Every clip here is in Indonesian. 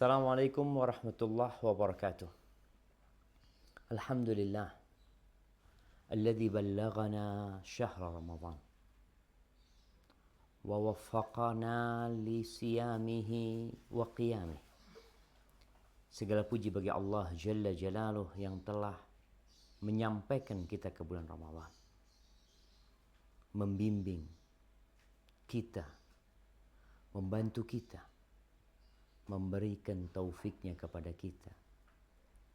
Assalamualaikum warahmatullahi wabarakatuh. Alhamdulillah alladzi ballaghana syahra Ramadan wa waffaqana li siyamihi wa qiyamih. Segala puji bagi Allah Jalla Jalaluh yang telah menyampaikan kita ke bulan Ramadan, membimbing kita, membantu kita, memberikan taufiknya kepada kita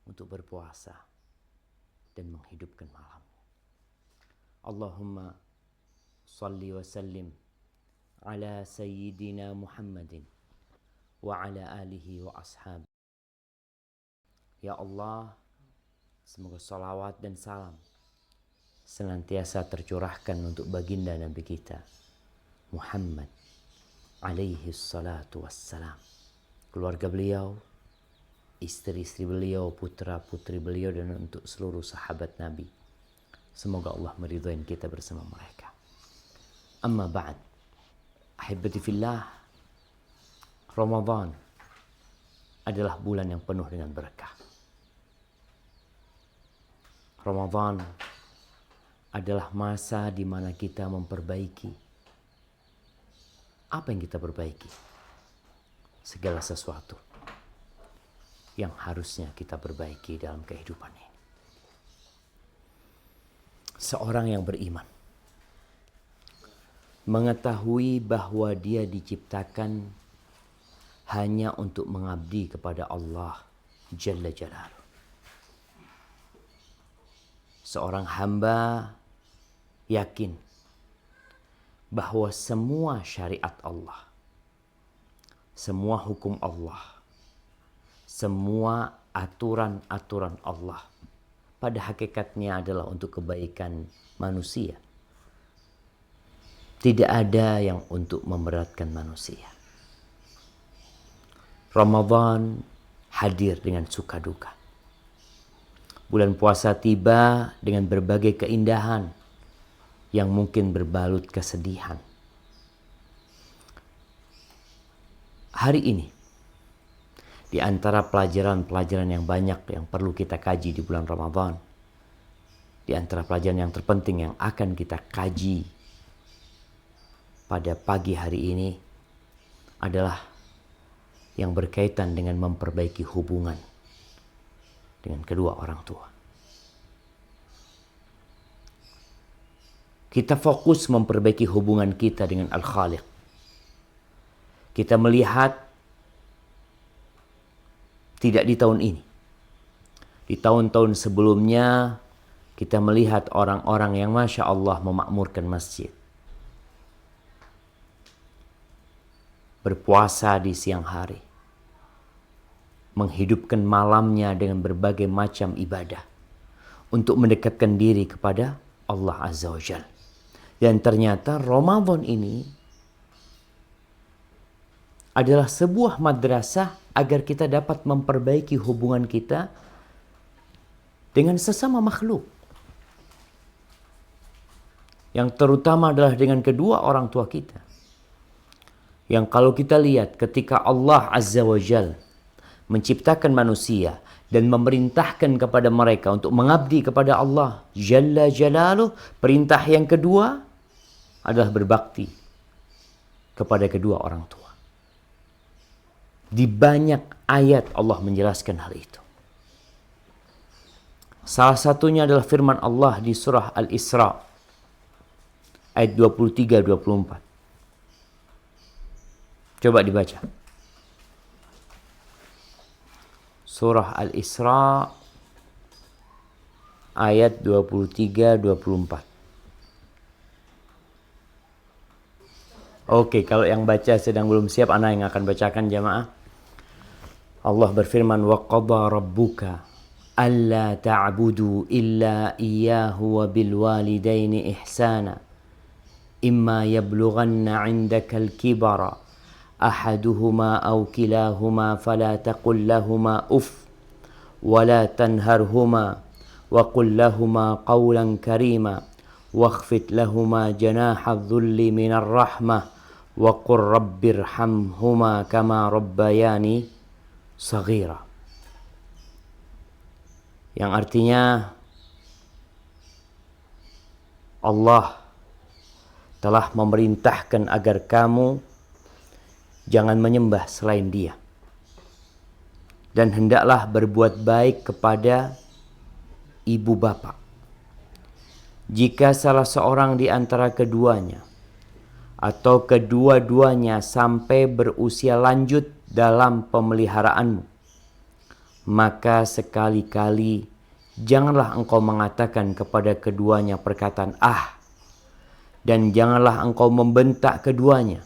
untuk berpuasa dan menghidupkan malamnya. Allahumma salli wa sallim ala sayyidina Muhammadin wa ala alihi wa ashabi. Ya Allah, semoga salawat dan salam senantiasa tercurahkan untuk baginda Nabi kita Muhammad alaihi salatu wassalam, keluarga beliau, istri-istri beliau, putra-putri beliau, dan untuk seluruh sahabat Nabi. Semoga Allah meridhai kita bersama mereka. Amma ba'd, ahibati fillah, Ramadan adalah bulan yang penuh dengan berkah. Ramadan adalah masa di mana kita memperbaiki. Apa yang kita perbaiki? Segala sesuatu yang harusnya kita perbaiki dalam kehidupan ini. Seorang yang beriman mengetahui bahwa dia diciptakan hanya untuk mengabdi kepada Allah Jalla Jalaluh. Seorang hamba yakin bahwa semua syariat Allah, semua hukum Allah, semua aturan-aturan Allah pada hakikatnya adalah untuk kebaikan manusia. Tidak ada yang untuk memberatkan manusia. Ramadan hadir dengan suka duka. Bulan puasa tiba dengan berbagai keindahan yang mungkin berbalut kesedihan. Hari ini, di antara pelajaran-pelajaran yang banyak yang perlu kita kaji di bulan Ramadan, di antara pelajaran yang terpenting yang akan kita kaji pada pagi hari ini adalah yang berkaitan dengan memperbaiki hubungan dengan kedua orang tua. Kita fokus memperbaiki hubungan kita dengan Al-Khaliq. Kita melihat tidak di tahun ini. Di tahun-tahun sebelumnya kita melihat orang-orang yang Masya Allah memakmurkan masjid. Berpuasa di siang hari. Menghidupkan malamnya dengan berbagai macam ibadah. Untuk mendekatkan diri kepada Allah Azza wa Jalla. Dan ternyata Ramadan ini adalah sebuah madrasah agar kita dapat memperbaiki hubungan kita dengan sesama makhluk. Yang terutama adalah dengan kedua orang tua kita. Yang kalau kita lihat ketika Allah Azza wa Jal menciptakan manusia dan memerintahkan kepada mereka untuk mengabdi kepada Allah Jalla Jalaluh, perintah yang kedua adalah berbakti kepada kedua orang tua. Di banyak ayat Allah menjelaskan hal itu. Salah satunya adalah firman Allah di surah Al-Isra ayat 23-24. Coba dibaca. Surah Al-Isra ayat 23-24. Oke, kalau yang baca sedang belum siap, ana yang akan bacakan jamaah. Allah berfirman, wa qadha rabbuka alla ta'budu illa iyyahu wa bil walidaini ihsana imma yablughanna 'indaka al-kibara ahaduhuma aw kilahuma fala taqul lahumā uff wa la tanharhumā wa qul lahumā qawlan karīmā wakhfid lahumā janāha adh-dhulli minar rahmah wa qur rabbirhamhumā kamā rabbayani saghira. Yang artinya Allah telah memerintahkan agar kamu jangan menyembah selain Dia. Dan hendaklah berbuat baik kepada ibu bapa. Jika salah seorang di antara keduanya atau kedua-duanya sampai berusia lanjut dalam pemeliharaanmu, maka sekali-kali janganlah engkau mengatakan kepada keduanya perkataan "ah", dan janganlah engkau membentak keduanya,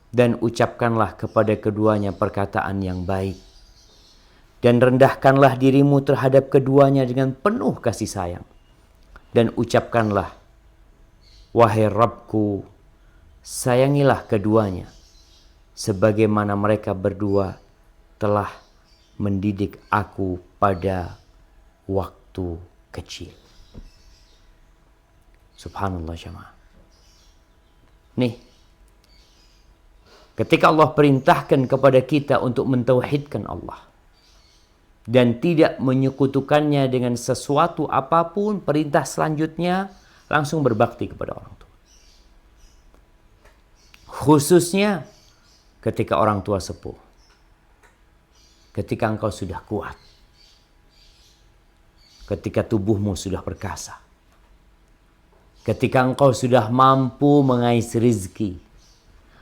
dan ucapkanlah kepada keduanya perkataan yang baik. Dan rendahkanlah dirimu terhadap keduanya dengan penuh kasih sayang. Dan ucapkanlah, wahai Rabbku, sayangilah keduanya, sebagaimana mereka berdua telah mendidik aku pada waktu kecil. Subhanallah jemaah. Nih, ketika Allah perintahkan kepada kita untuk mentauhidkan Allah dan tidak menyekutukannya dengan sesuatu apapun, perintah selanjutnya langsung berbakti kepada orang tua. Khususnya ketika orang tua sepuh. Ketika engkau sudah kuat. Ketika tubuhmu sudah perkasa. Ketika engkau sudah mampu mengais rizki,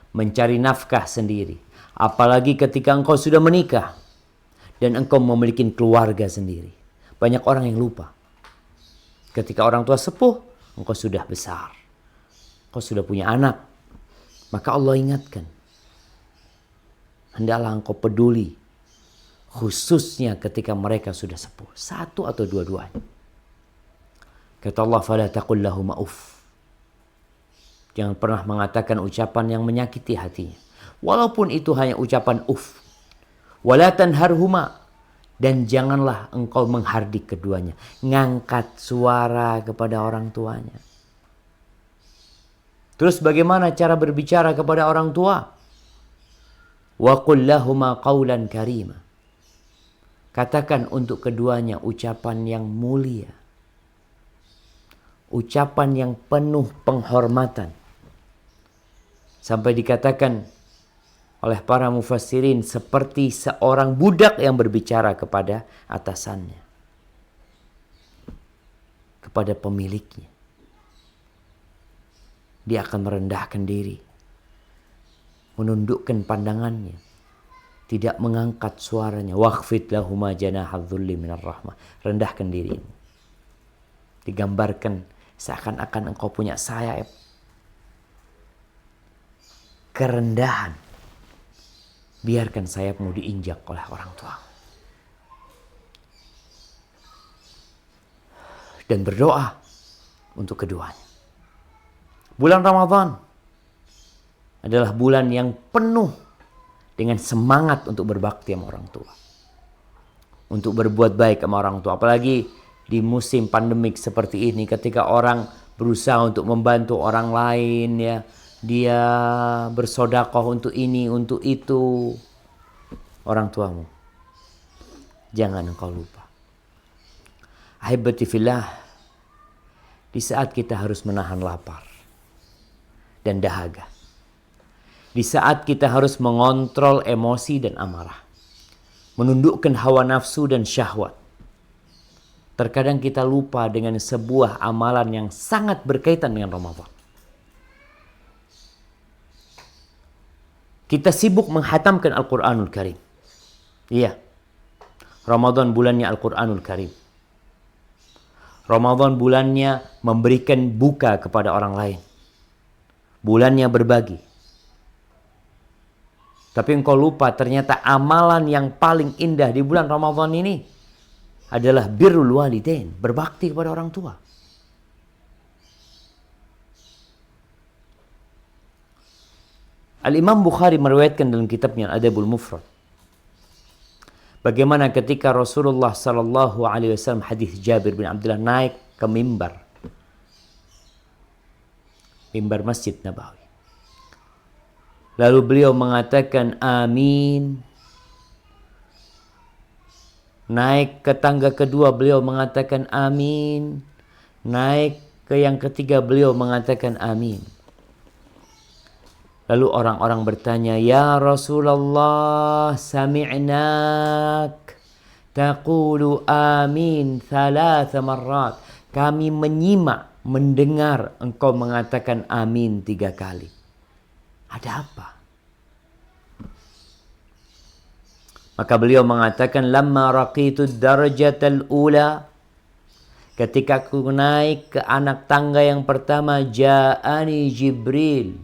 mencari nafkah sendiri. Apalagi ketika engkau sudah menikah dan engkau memiliki keluarga sendiri. Banyak orang yang lupa. Ketika orang tua sepuh, engkau sudah besar. Engkau sudah punya anak. Maka Allah ingatkan. Hendaklah engkau peduli. Khususnya ketika mereka sudah sepuh. Satu atau dua-duanya. Kata Allah, فَلَا تَقُلْ لَهُمَا أُفٍّ. Jangan pernah mengatakan ucapan yang menyakiti hatinya. Walaupun itu hanya ucapan uf. وَلَا تَنْهَرْهُمَا. Dan janganlah engkau menghardik keduanya. Ngangkat suara kepada orang tuanya. Terus bagaimana cara berbicara kepada orang tua? وَقُلْ لَهُمَا قَوْلًا كَرِيمًا. Katakan untuk keduanya ucapan yang mulia. Ucapan yang penuh penghormatan. Sampai dikatakan oleh para mufassirin seperti seorang budak yang berbicara kepada atasannya. Kepada pemiliknya. Dia akan merendahkan diri. Menundukkan pandangannya. Tidak mengangkat suaranya. Wakhfid lahuma janahadzulli minar rahmah. Rendahkan dirimu. Digambarkan seakan-akan engkau punya sayap. Kerendahan. Biarkan sayapmu diinjak oleh orang tua. Dan berdoa untuk keduanya. Bulan Ramadan adalah bulan yang penuh dengan semangat untuk berbakti sama orang tua. Untuk berbuat baik sama orang tua. Apalagi di musim pandemik seperti ini, ketika orang berusaha untuk membantu orang lain, ya, dia bersedekah untuk ini, untuk itu. Orang tuamu, jangan engkau lupa. Ahibati fillah, di saat kita harus menahan lapar dan dahaga, di saat kita harus mengontrol emosi dan amarah, menundukkan hawa nafsu dan syahwat, terkadang kita lupa dengan sebuah amalan yang sangat berkaitan dengan Ramadan. Kita sibuk menghatamkan Al-Quranul Karim. Iya, Ramadan bulannya Al-Quranul Karim. Ramadan bulannya memberikan buka kepada orang lain. Bulannya berbagi. Tapi engkau lupa ternyata amalan yang paling indah di bulan Ramadan ini adalah birrul walidain, berbakti kepada orang tua. Al-Imam Bukhari meriwayatkan dalam kitabnya Adabul Mufrad. Bagaimana ketika Rasulullah sallallahu alaihi wasallam, hadis Jabir bin Abdullah, naik ke mimbar Masjid Nabawi. Lalu beliau mengatakan amin. Naik ke tangga kedua beliau mengatakan amin. Naik ke yang ketiga beliau mengatakan amin. Lalu orang-orang bertanya, "Ya Rasulullah, sami'nak taqulu amin thalatha marrat." Kami menyimak, mendengar engkau mengatakan amin 3 kali. Ada apa? Maka beliau mengatakan, "Lamma raqitu darajatal ula." Ketika aku naik ke anak tangga yang pertama, ja'ani Jibril.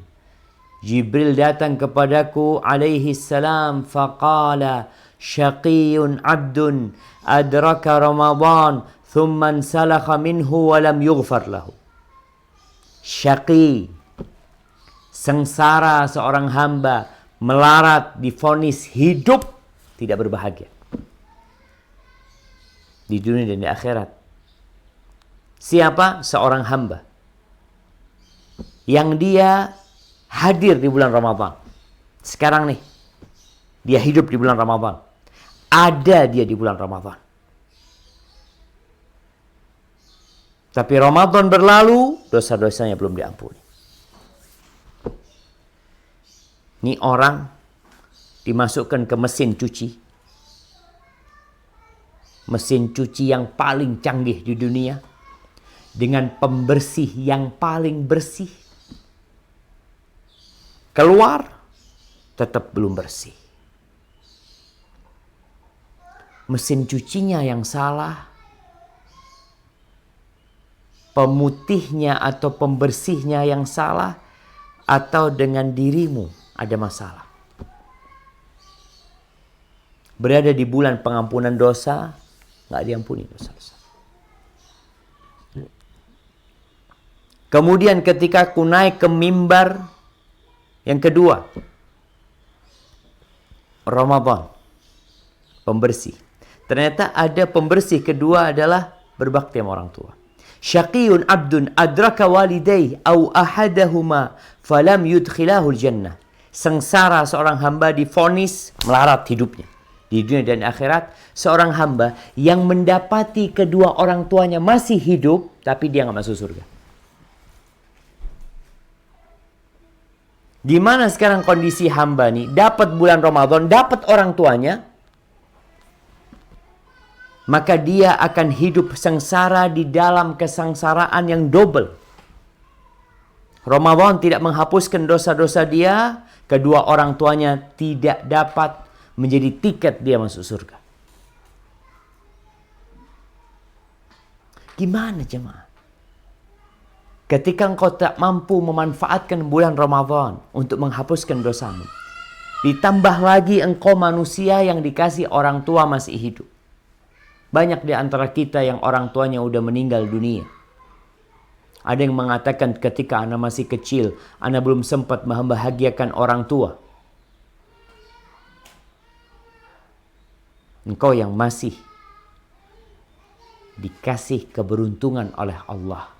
Jibril datang kepadaku alaihi salam faqala syaqiyun abdun adraka Ramadan thumma salakha minhu wa lam yughfar lahu. Syaqi, sengsara seorang hamba, melarat, divonis hidup tidak berbahagia di dunia dan di akhirat. Siapa? Seorang hamba yang dia hadir di bulan Ramadan. Sekarang nih, dia hidup di bulan Ramadan. Ada dia di bulan Ramadan. Tapi Ramadan berlalu, dosa-dosanya belum diampuni. Ini orang dimasukkan ke mesin cuci. Mesin cuci yang paling canggih di dunia. Dengan pembersih yang paling bersih. Keluar, tetap belum bersih. Mesin cucinya yang salah. Pemutihnya atau pembersihnya yang salah. Atau dengan dirimu ada masalah. Berada di bulan pengampunan dosa, nggak diampuni dosa-dosa. Kemudian ketika aku naik ke mimbar yang kedua, Ramadan, pembersih. Ternyata ada pembersih kedua adalah berbakti sama orang tua. Syaqiyun abdun adraka walidayhi au ahadahuma falam yudkhilahul jannah. Sengsara seorang hamba divonis melarat hidupnya di dunia dan akhirat. Seorang hamba yang mendapati kedua orang tuanya masih hidup tapi dia nggak masuk surga. Gimana sekarang kondisi hamba nih? Dapat bulan Ramadan, dapat orang tuanya, maka dia akan hidup sengsara di dalam kesengsaraan yang double. Ramadan tidak menghapuskan dosa-dosa dia, kedua orang tuanya tidak dapat menjadi tiket dia masuk surga. Gimana jemaah? Ketika engkau tak mampu memanfaatkan bulan Ramadan untuk menghapuskan dosamu, ditambah lagi engkau manusia yang dikasih orang tua masih hidup. Banyak di antara kita yang orang tuanya udah meninggal dunia. Ada yang mengatakan ketika anak masih kecil, anak belum sempat membahagiakan orang tua. Engkau yang masih dikasih keberuntungan oleh Allah.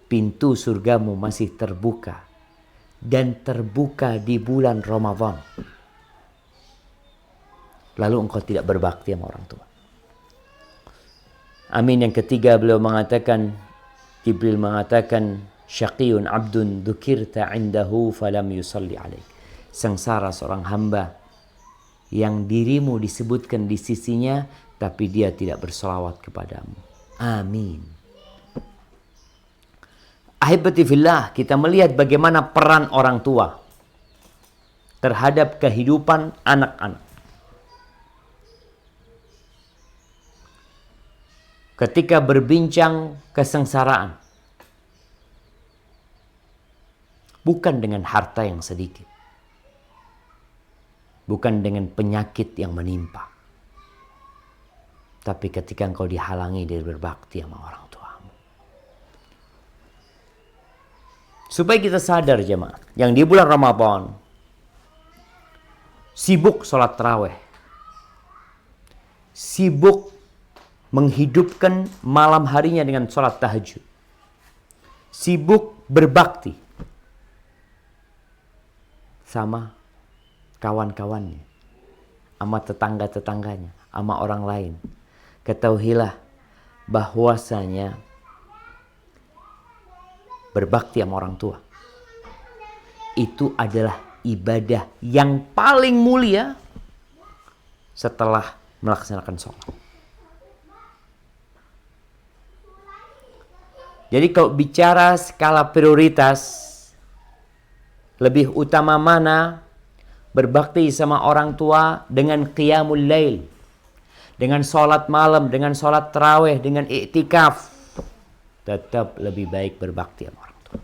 Pintu surgamu masih terbuka. Dan terbuka di bulan Ramadan. Lalu engkau tidak berbakti sama orang tua. Amin. Yang ketiga beliau mengatakan, Jibril mengatakan, syaqiyun abdun dzukirta indahu falam yusalli alaik. Sengsara seorang hamba yang dirimu disebutkan di sisinya tapi dia tidak berselawat kepadamu. Amin. Ahibati fillah, kita melihat bagaimana peran orang tua terhadap kehidupan anak-anak. Ketika berbincang kesengsaraan, bukan dengan harta yang sedikit, bukan dengan penyakit yang menimpa, tapi ketika engkau dihalangi dari berbakti sama orang tuamu. Supaya kita sadar jemaah, yang di bulan Ramadan sibuk sholat tarawih, sibuk menghidupkan malam harinya dengan sholat tahajud, sibuk berbakti sama kawan-kawannya. sama tetangga-tetangganya, sama orang lain. Ketahuilah bahwasanya berbakti sama orang tua itu adalah ibadah yang paling mulia setelah melaksanakan sholat. Jadi kalau bicara skala prioritas, lebih utama mana berbakti sama orang tua dengan qiyamul lail, dengan sholat malam, dengan sholat tarawih, dengan iktikaf, tetap lebih baik berbakti sama orang tua.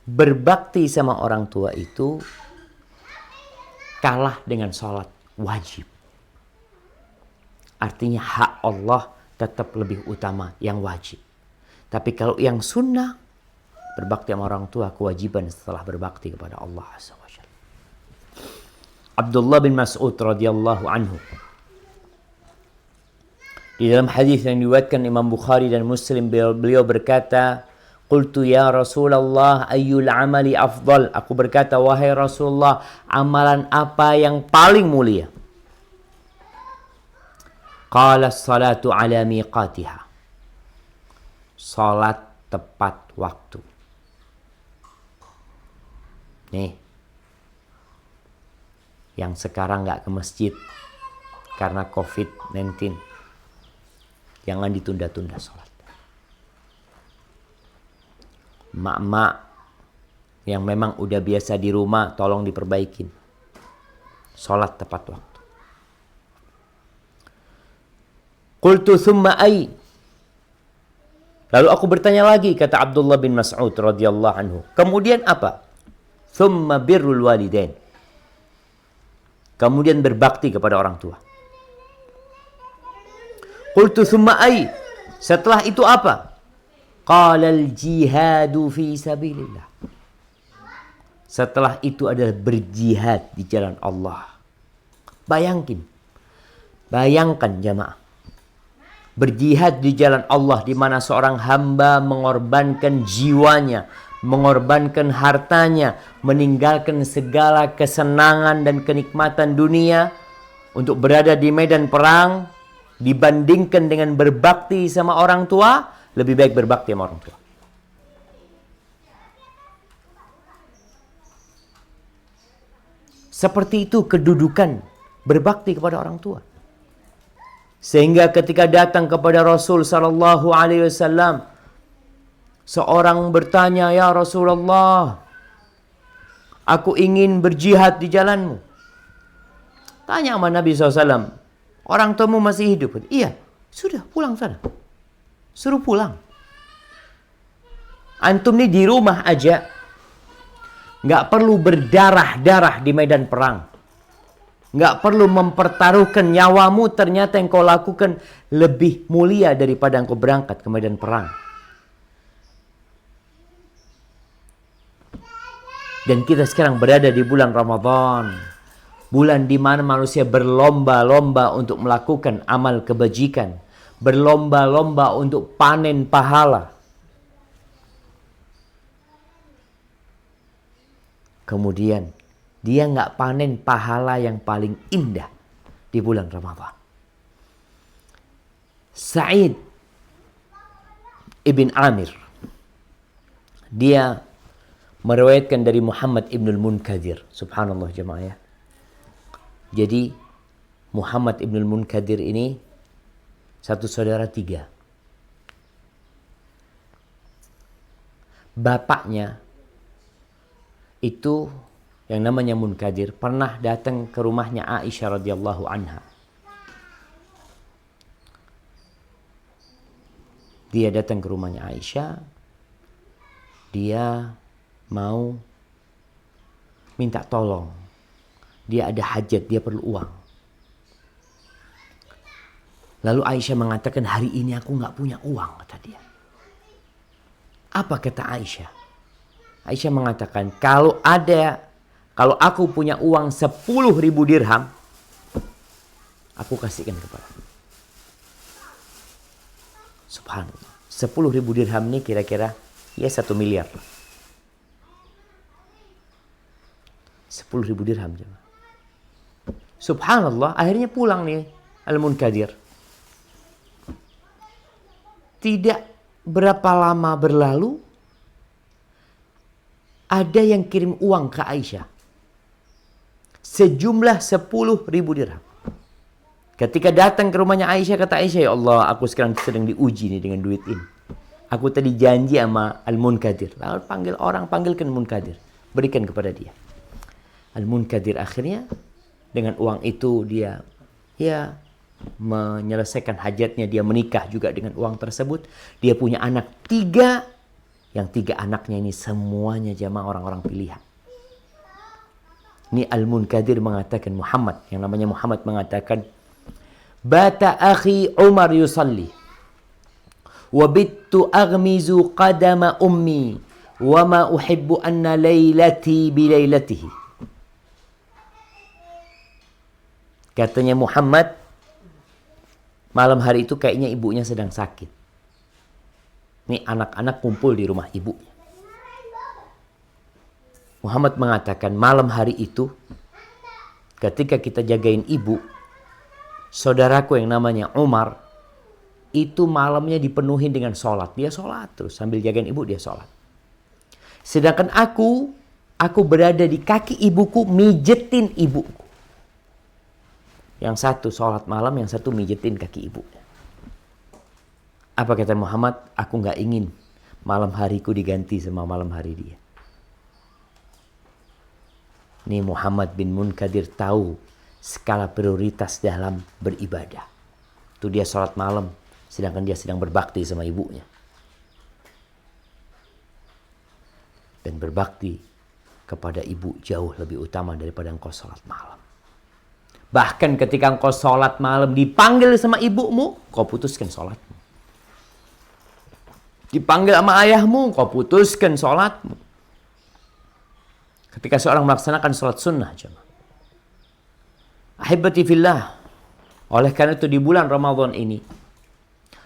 Berbakti sama orang tua itu kalah dengan sholat wajib. Artinya hak Allah tetap lebih utama yang wajib. Tapi kalau yang sunnah, berbakti sama orang tua kewajiban setelah berbakti kepada Allah Azza wa Jalla. Abdullah bin Mas'ud radhiyallahu anhu, di dalam hadis yang diriwayatkan Imam Bukhari dan Muslim, beliau berkata, "Qultu ya Rasulullah ayyul amali afdal?" Aku berkata, wahai Rasulullah, amalan apa yang paling mulia? Qala as-salatu ala miqatiha. Salat tepat waktu. Nih, yang sekarang gak ke masjid karena COVID-19, jangan ditunda-tunda sholat. Mak-mak yang memang udah biasa di rumah, tolong diperbaikin. Sholat tepat waktu. Qultu thumma ay. Lalu aku bertanya lagi, kata Abdullah bin Mas'ud radhiyallahu anhu, kemudian apa? Thumma birrul walidain. Kemudian berbakti kepada orang tua. Qultu thumma ay. Setelah itu apa? Qala al-jihadu fi sabilillah. Setelah itu adalah berjihad di jalan Allah. Bayangkan jamaah. Berjihad di jalan Allah, di mana seorang hamba mengorbankan jiwanya, mengorbankan hartanya, meninggalkan segala kesenangan dan kenikmatan dunia untuk berada di medan perang, dibandingkan dengan berbakti sama orang tua, lebih baik berbakti sama orang tua. Seperti itu kedudukan berbakti kepada orang tua. Sehingga ketika datang kepada Rasul sallallahu alaihi wasallam, seorang bertanya, "Ya Rasulullah, aku ingin berjihad di jalanmu." Tanya sama Nabi SAW, "Orang tuamu masih hidup?" "Iya." "Sudah, pulang sana. Suruh pulang. Antum nih di rumah aja, nggak perlu berdarah-darah di medan perang. Nggak perlu mempertaruhkan nyawamu, ternyata yang kau lakukan lebih mulia daripada engkau berangkat ke medan perang." Dan kita sekarang berada di bulan Ramadan. Bulan di mana manusia berlomba-lomba untuk melakukan amal kebajikan. Berlomba-lomba untuk panen pahala. Kemudian dia nggak panen pahala yang paling indah di bulan Ramadan. Sa'id ibn Amir, dia meriwayatkan dari Muhammad ibnul Munkadir. Subhanallah jemaah ya. Jadi Muhammad ibnul Munkadir ini satu saudara tiga. Bapaknya itu yang namanya Munkadir pernah datang ke rumahnya Aisyah radhiyallahu anha. Dia datang ke rumahnya Aisyah. Dia mau minta tolong. Dia ada hajat, dia perlu uang. Lalu Aisyah mengatakan, "Hari ini aku nggak punya uang," kata dia. Apa kata Aisyah? Aisyah mengatakan, kalau aku punya uang 10.000 dirham, aku kasihkan kepada. Subhanallah. 10.000 dirham ini kira-kira ya 1 miliar. 10.000 dirham jemaah. Subhanallah, akhirnya pulang nih Al-Munkadir. Tidak berapa lama berlalu, ada yang kirim uang ke Aisyah. Sejumlah 10.000 dirham. Ketika datang ke rumahnya Aisyah, kata Aisyah, ya Allah, aku sekarang sedang diuji nih dengan duit ini. Aku tadi janji sama Al-Munkadir. Lalu panggilkan Munkadir. Berikan kepada dia. Al-Munkadir akhirnya dengan uang itu dia menyelesaikan hajatnya. Dia menikah juga dengan uang tersebut. Dia punya anak 3. Yang 3 anaknya ini semuanya jamaah orang-orang pilihan. Ini Al-Munkadir mengatakan, yang namanya Muhammad mengatakan, Bata akhi Umar yusalli wabittu aghmizu qadama ummi wa ma uhibbu anna laylati bilaylatihi. Katanya Muhammad, malam hari itu kayaknya ibunya sedang sakit. Ini anak-anak kumpul di rumah ibunya. Muhammad mengatakan, malam hari itu ketika kita jagain ibu, saudaraku yang namanya Umar, itu malamnya dipenuhi dengan sholat. Dia sholat terus, sambil jagain ibu dia sholat. Sedangkan aku berada di kaki ibuku, mijetin ibuku. Yang satu sholat malam, yang satu mijetin kaki ibunya. Apa kata Muhammad? Aku gak ingin malam hariku diganti sama malam hari dia. Ini Muhammad bin Munkadir tahu skala prioritas dalam beribadah. Itu dia sholat malam, sedangkan dia sedang berbakti sama ibunya. Dan berbakti kepada ibu jauh lebih utama daripada engkau sholat malam. Bahkan ketika engkau sholat malam dipanggil sama ibumu, kau putuskan sholatmu. Dipanggil sama ayahmu, kau putuskan sholatmu. Ketika seorang melaksanakan sholat sunnah, jemaah. Ahibati fillah. Oleh karena itu di bulan Ramadan ini,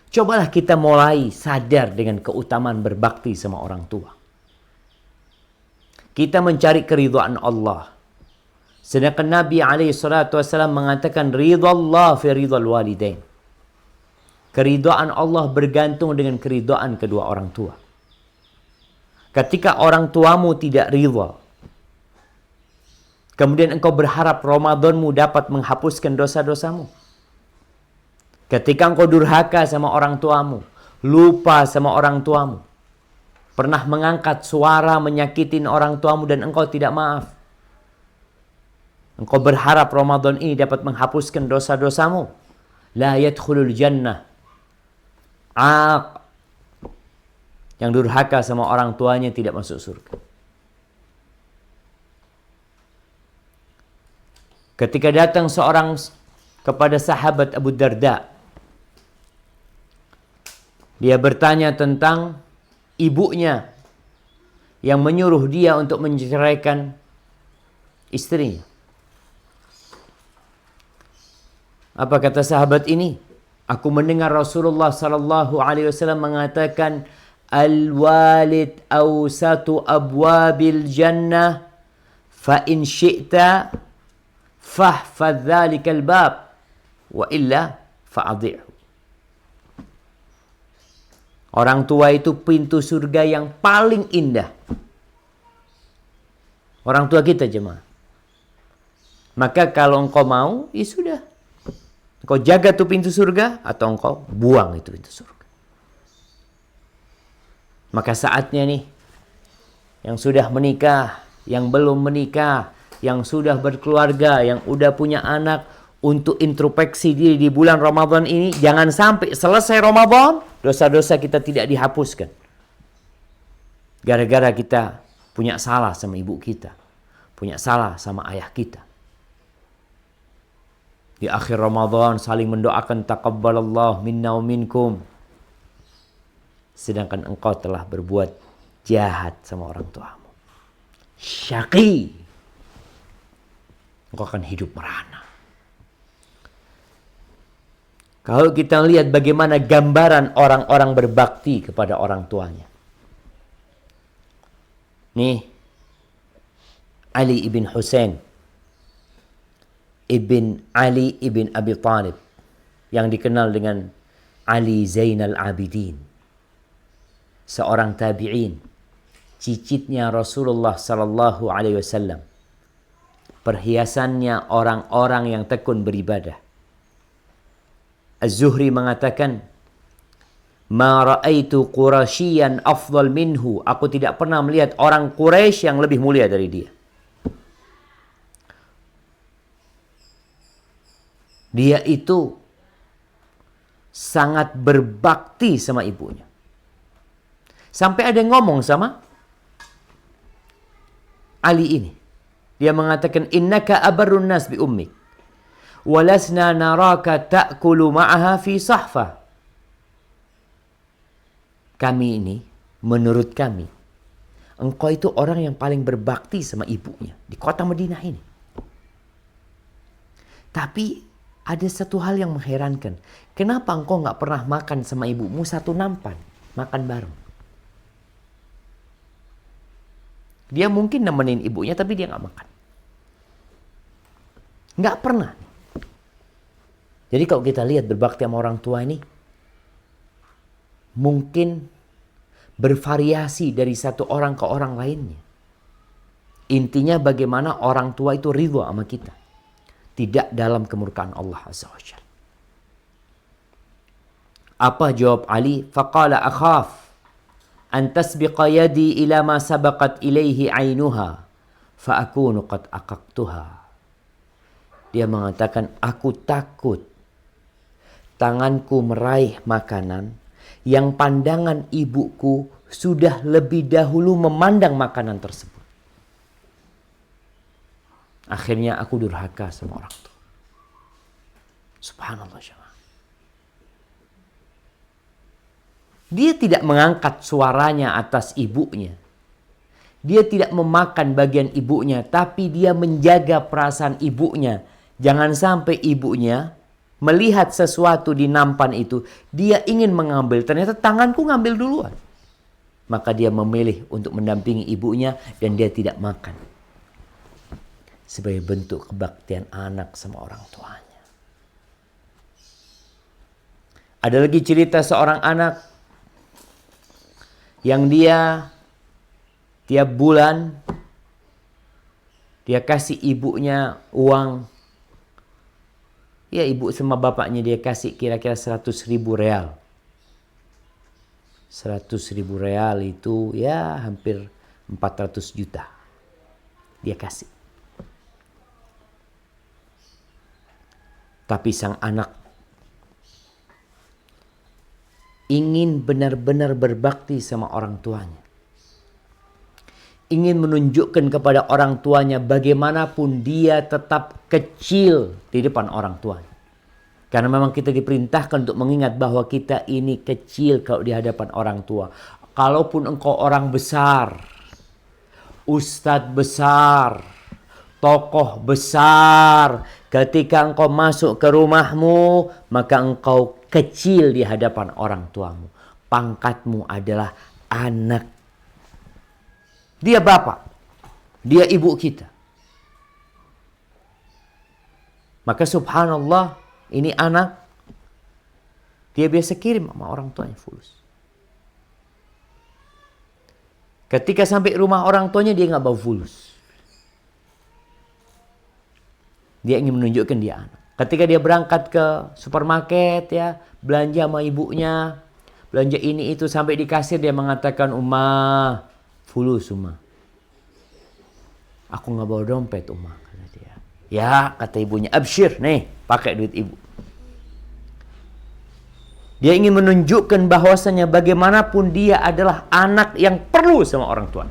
cobalah kita mulai sadar dengan keutamaan berbakti sama orang tua. Kita mencari keridhaan Allah. Sedangkan Nabi SAW mengatakan, ridha Allah fi ridhal walidain. Keridhaan Allah bergantung dengan keridhaan kedua orang tua. Ketika orang tuamu tidak ridha, kemudian engkau berharap Ramadanmu dapat menghapuskan dosa-dosamu. Ketika engkau durhaka sama orang tuamu, lupa sama orang tuamu, pernah mengangkat suara menyakitin orang tuamu dan engkau tidak maaf. Engkau berharap Ramadan ini dapat menghapuskan dosa-dosamu. La yadkhulul jannah yang durhaka sama orang tuanya tidak masuk surga. Ketika datang seorang kepada sahabat Abu Darda, dia bertanya tentang ibunya yang menyuruh dia untuk menceraikan istrinya. Apa kata sahabat ini? Aku mendengar Rasulullah sallallahu alaihi wasallam mengatakan, al-walid awsatu abwabil jannah fa in syi'ta fahfadz dzalikal bab wa illa fa'adhi'hu. Orang tua itu pintu surga yang paling indah. Orang tua kita jemaah. Maka kalau engkau mau, ya sudah. Engkau jaga tuh pintu surga atau engkau buang itu pintu surga. Maka saatnya nih, yang sudah menikah, yang belum menikah, yang sudah berkeluarga, yang udah punya anak, untuk introspeksi diri di bulan Ramadan ini. Jangan sampai selesai Ramadan, dosa-dosa kita tidak dihapuskan. Gara-gara kita punya salah sama ibu kita, punya salah sama ayah kita. Di akhir Ramadan saling mendoakan taqabbalallah minna wa minkum. Sedangkan engkau telah berbuat jahat sama orang tuamu. Syaqi. Engkau akan hidup merana. Kalau kita lihat bagaimana gambaran orang-orang berbakti kepada orang tuanya. Nih, Ali ibn Husain ibn Ali ibn Abi Talib, yang dikenal dengan Ali Zainal Abidin, seorang tabi'in, cicitnya Rasulullah sallallahu alaihi wasallam, perhiasannya orang-orang yang tekun beribadah. Az-Zuhri mengatakan, "Ma ra'aitu Quraisyan afdal minhu." Aku tidak pernah melihat orang Quraisy yang lebih mulia dari dia. Dia itu sangat berbakti sama ibunya. Sampai ada yang ngomong sama Ali ini. Dia mengatakan, "Innaka abarrun nas bi ummik. Walasna naraka ta'kulu ma'aha fi sahfah." Kami ini, menurut kami, engkau itu orang yang paling berbakti sama ibunya di kota Madinah ini. Tapi ada satu hal yang mengherankan. Kenapa engkau nggak pernah makan sama ibumu satu nampan? Makan bareng. Dia mungkin nemenin ibunya, tapi dia nggak makan. Nggak pernah. Jadi kalau kita lihat berbakti sama orang tua ini, mungkin bervariasi dari satu orang ke orang lainnya. Intinya bagaimana orang tua itu ridho sama kita. Tidak dalam kemurkaan Allah Azza wa Jalla. Apa jawab Ali? Faqala akhaf an tasbiqa yadi ila ma sabaqat ilaihi ainuha fa akunu qad aqaqtuha. Dia mengatakan, aku takut tanganku meraih makanan yang pandangan ibuku sudah lebih dahulu memandang makanan tersebut. Akhirnya aku durhaka sama orang tua. Subhanallah jemaah. Dia tidak mengangkat suaranya atas ibunya. Dia tidak memakan bagian ibunya, tapi dia menjaga perasaan ibunya. Jangan sampai ibunya melihat sesuatu di nampan itu, dia ingin mengambil, ternyata tanganku ngambil duluan. Maka dia memilih untuk mendampingi ibunya dan dia tidak makan. Sebagai bentuk kebaktian anak sama orang tuanya. Ada lagi cerita seorang anak yang dia tiap bulan dia kasih ibunya uang. Ya, ibu sama bapaknya dia kasih kira-kira 100.000 real. 100.000 real itu ya hampir 400 juta. Dia kasih. Tapi sang anak ingin benar-benar berbakti sama orang tuanya. Ingin menunjukkan kepada orang tuanya bagaimanapun dia tetap kecil di depan orang tuanya. Karena memang kita diperintahkan untuk mengingat bahwa kita ini kecil kalau di hadapan orang tua. Kalaupun engkau orang besar, ustadz besar, tokoh besar, ketika engkau masuk ke rumahmu, maka engkau kecil di hadapan orang tuamu. Pangkatmu adalah anak. Dia bapak, dia ibu kita. Maka subhanallah, ini anak, dia biasa kirim sama orang tuanya fulus. Ketika sampai rumah orang tuanya, dia nggak bawa fulus. Dia ingin menunjukkan dia anak. Ketika dia berangkat ke supermarket ya, belanja sama ibunya, belanja ini itu sampai di kasir dia mengatakan, "Ummah, fulus Ummah." "Aku nggak bawa dompet Ummah," kata dia. "Ya," kata ibunya, "absyir, nih, pakai duit ibu." Dia ingin menunjukkan bahwasanya bagaimanapun dia adalah anak yang perlu sama orang tua.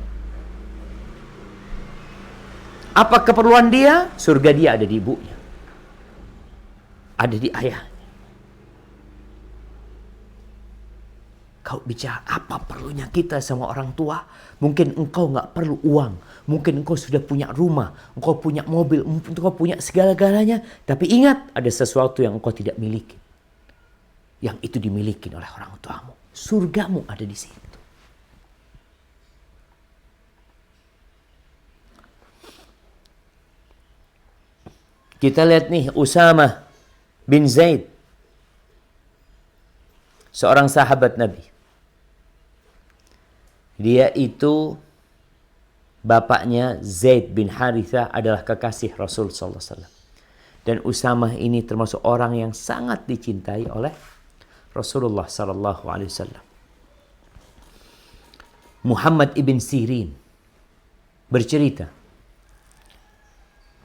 Apa keperluan dia? Surga dia ada di ibunya. Ada di ayahnya. Kau bicara apa perlunya kita sama orang tua? Mungkin engkau nggak perlu uang. Mungkin engkau sudah punya rumah. Engkau punya mobil. Engkau punya segala-galanya. Tapi ingat, ada sesuatu yang engkau tidak miliki. Yang itu dimiliki oleh orang tuamu. Surgamu ada di situ. Kita lihat nih Usamah bin Zaid, seorang sahabat Nabi. Dia itu bapaknya Zaid bin Harithah adalah kekasih Rasul sallallahu alaihi wasallam. Dan Usamah ini termasuk orang yang sangat dicintai oleh Rasulullah sallallahu alaihi wasallam. Muhammad ibn Sirin bercerita.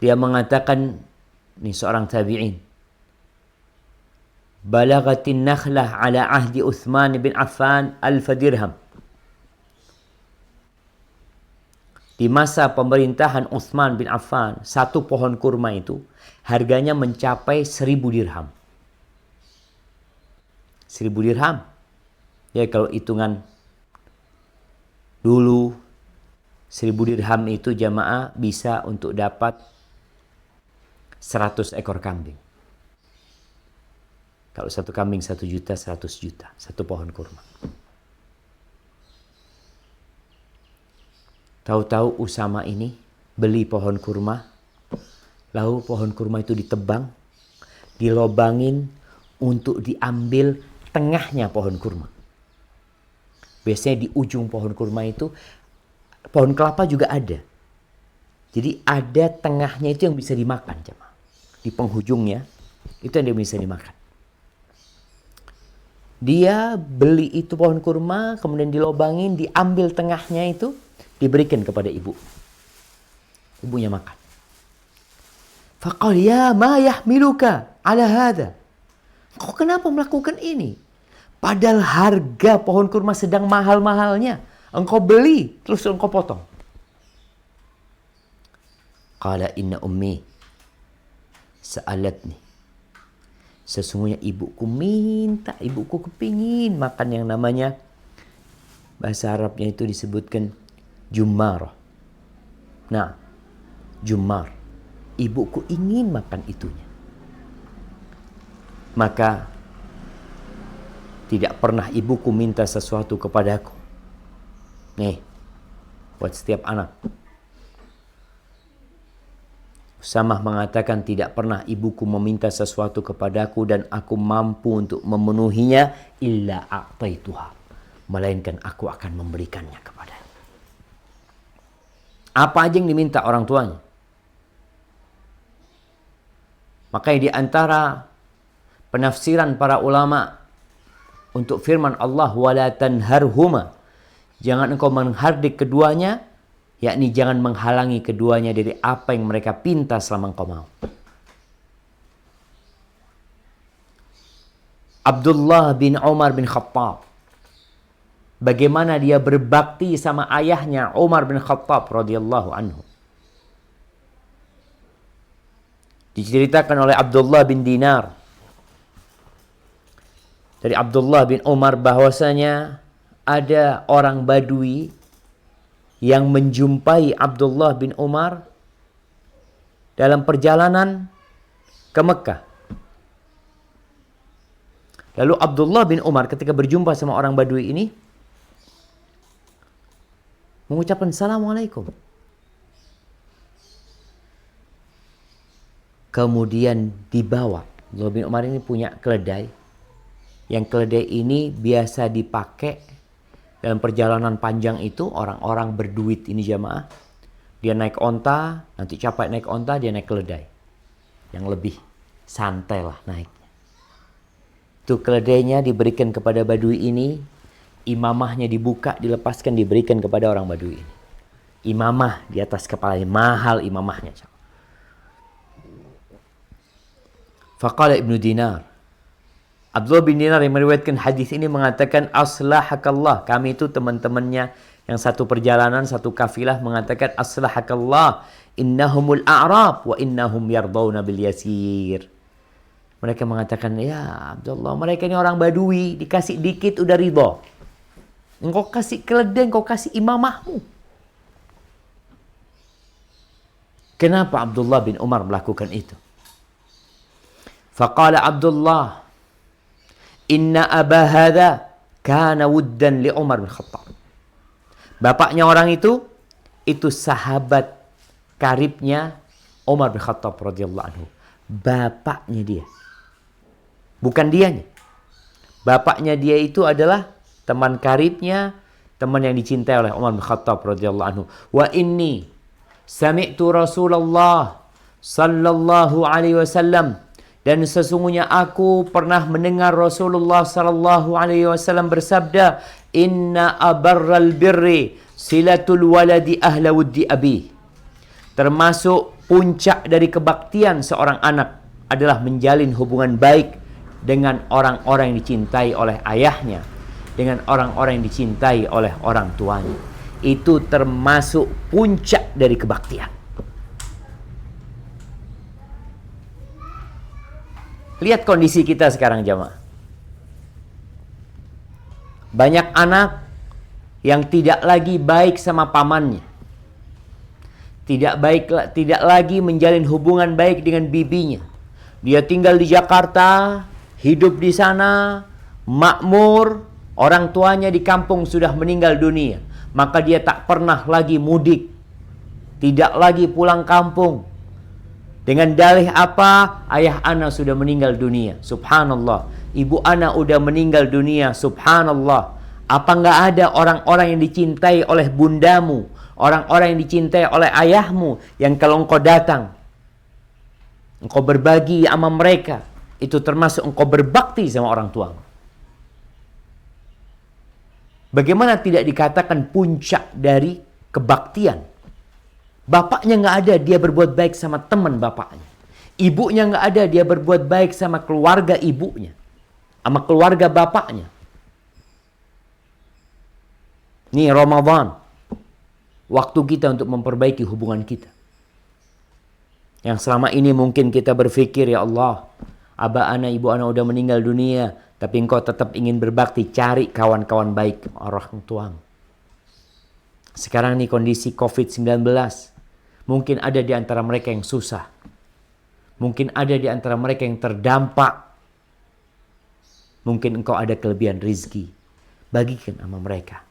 Dia mengatakan, ini seorang tabi'in, balagatin nakhlah ala ahdi Uthman bin Affan 1,000 dirham. Di masa pemerintahan Uthman bin Affan, satu pohon kurma itu harganya mencapai 1.000 dirham. 1.000 dirham. Ya kalau hitungan dulu 1.000 dirham itu jamaah bisa untuk dapat 100 ekor kambing. Kalau satu kambing 1 juta, 100 juta. Satu pohon kurma. Tahu-tahu Usama ini beli pohon kurma. Lalu pohon kurma itu ditebang. Dilobangin untuk diambil tengahnya pohon kurma. Biasanya di ujung pohon kurma itu, pohon kelapa juga ada. Jadi ada tengahnya itu yang bisa dimakan. Di penghujungnya, itu yang dia bisa dimakan. Dia beli itu pohon kurma, kemudian dilobangin, diambil tengahnya itu, diberikan kepada ibu. Ibunya makan. Faqal ya ma yahmiluka ala hadha. Kau kenapa melakukan ini? Padahal harga pohon kurma sedang mahal-mahalnya. Engkau beli, terus engkau potong. Qala inna ummi sa'alatni. Sesungguhnya ibuku minta, ibuku kepingin makan yang namanya, bahasa Arabnya itu disebutkan Jumar. Nah, Jumar. Ibuku ingin makan itunya. Maka tidak pernah ibuku minta sesuatu kepadaku. Nih, buat setiap anak. Usamah mengatakan tidak pernah ibuku meminta sesuatu kepadaku dan aku mampu untuk memenuhinya illa a'taituha. Melainkan aku akan memberikannya kepadanya. Apa aja yang diminta orang tuanya. Makanya di antara penafsiran para ulama untuk firman Allah wala tanharhuma, jangan engkau menghardik keduanya, yakni jangan menghalangi keduanya dari apa yang mereka pinta selama engkau mau. Abdullah bin Umar bin Khattab, bagaimana dia berbakti sama ayahnya Umar bin Khattab radhiyallahu anhu. Diceritakan oleh Abdullah bin Dinar dari Abdullah bin Umar bahwasanya ada orang Badui yang menjumpai Abdullah bin Umar dalam perjalanan ke Mekah. Lalu Abdullah bin Umar ketika berjumpa sama orang Badui ini mengucapkan Assalamualaikum. Kemudian dibawa. Abdullah bin Umar ini punya keledai. Yang keledai ini biasa dipakai dalam perjalanan panjang itu, orang-orang berduit ini jamaah. Dia naik onta, nanti capek naik onta, dia naik keledai. Yang lebih santai lah naiknya. Itu keledainya diberikan kepada Badui ini. Imamahnya dibuka, dilepaskan, diberikan kepada orang Badui ini. Imamah di atas kepalanya, mahal imamahnya. Faqala Ibnu Dinar. Abdullah bin Dinar yang meriwayatkan hadis ini mengatakan aslahakallah. Kami itu teman-temannya yang satu perjalanan, satu kafilah mengatakan aslahakallah. Innahumul a'rab wa innahum yardawna bil yasir. Mereka mengatakan, ya Abdullah, mereka ini orang Badui, dikasih dikit udah ridho. Engkau kasih keledai, engkau kasih imamahmu. Kenapa Abdullah bin Umar melakukan itu? Faqala Abdullah, inna aba hadha kana wuddan li Umar bin Khattab. Bapaknya orang itu sahabat karibnya Umar bin Khattab radhiyallahu anhu. bapaknya dia. Bukan dianya. Bapaknya dia itu adalah teman karibnya, teman yang dicintai oleh Umar bin Khattab radhiyallahu anhu. Wa inni sami'tu Rasulullah sallallahu alaihi wasallam, dan sesungguhnya aku pernah mendengar Rasulullah sallallahu alaihi wasallam bersabda, inna abarral birri silatul waladi ahla wuddi abi. Termasuk puncak dari kebaktian seorang anak adalah menjalin hubungan baik dengan orang-orang yang dicintai oleh ayahnya, dengan orang-orang yang dicintai oleh orang tuanya. Itu termasuk puncak dari kebaktian. Lihat kondisi kita sekarang jamaah. Banyak anak yang tidak lagi baik sama pamannya. Tidak lagi menjalin hubungan baik dengan bibinya. Dia tinggal di Jakarta, hidup di sana, makmur, orang tuanya di kampung sudah meninggal dunia. Maka dia tak pernah lagi mudik, tidak lagi pulang kampung. Dengan dalih apa? Ayah ana sudah meninggal dunia. Subhanallah. Ibu ana sudah meninggal dunia. Subhanallah. Apa enggak ada orang-orang yang dicintai oleh bundamu, orang-orang yang dicintai oleh ayahmu, yang kalau engkau datang, engkau berbagi sama mereka, itu termasuk engkau berbakti sama orang tuamu. Bagaimana tidak dikatakan puncak dari kebaktian? Bapaknya nggak ada, dia berbuat baik sama teman bapaknya. Ibunya nggak ada, dia berbuat baik sama keluarga ibunya, sama keluarga bapaknya. Nih Ramadan, waktu kita untuk memperbaiki hubungan kita. Yang selama ini mungkin kita berpikir, ya Allah, abah ana, ibu ana udah meninggal dunia, tapi engkau tetap ingin berbakti, cari kawan-kawan baik orang tuamu. Sekarang nih kondisi COVID-19, mungkin ada di antara mereka yang susah. Mungkin ada di antara mereka yang terdampak. Mungkin engkau ada kelebihan rizki, bagikan sama mereka.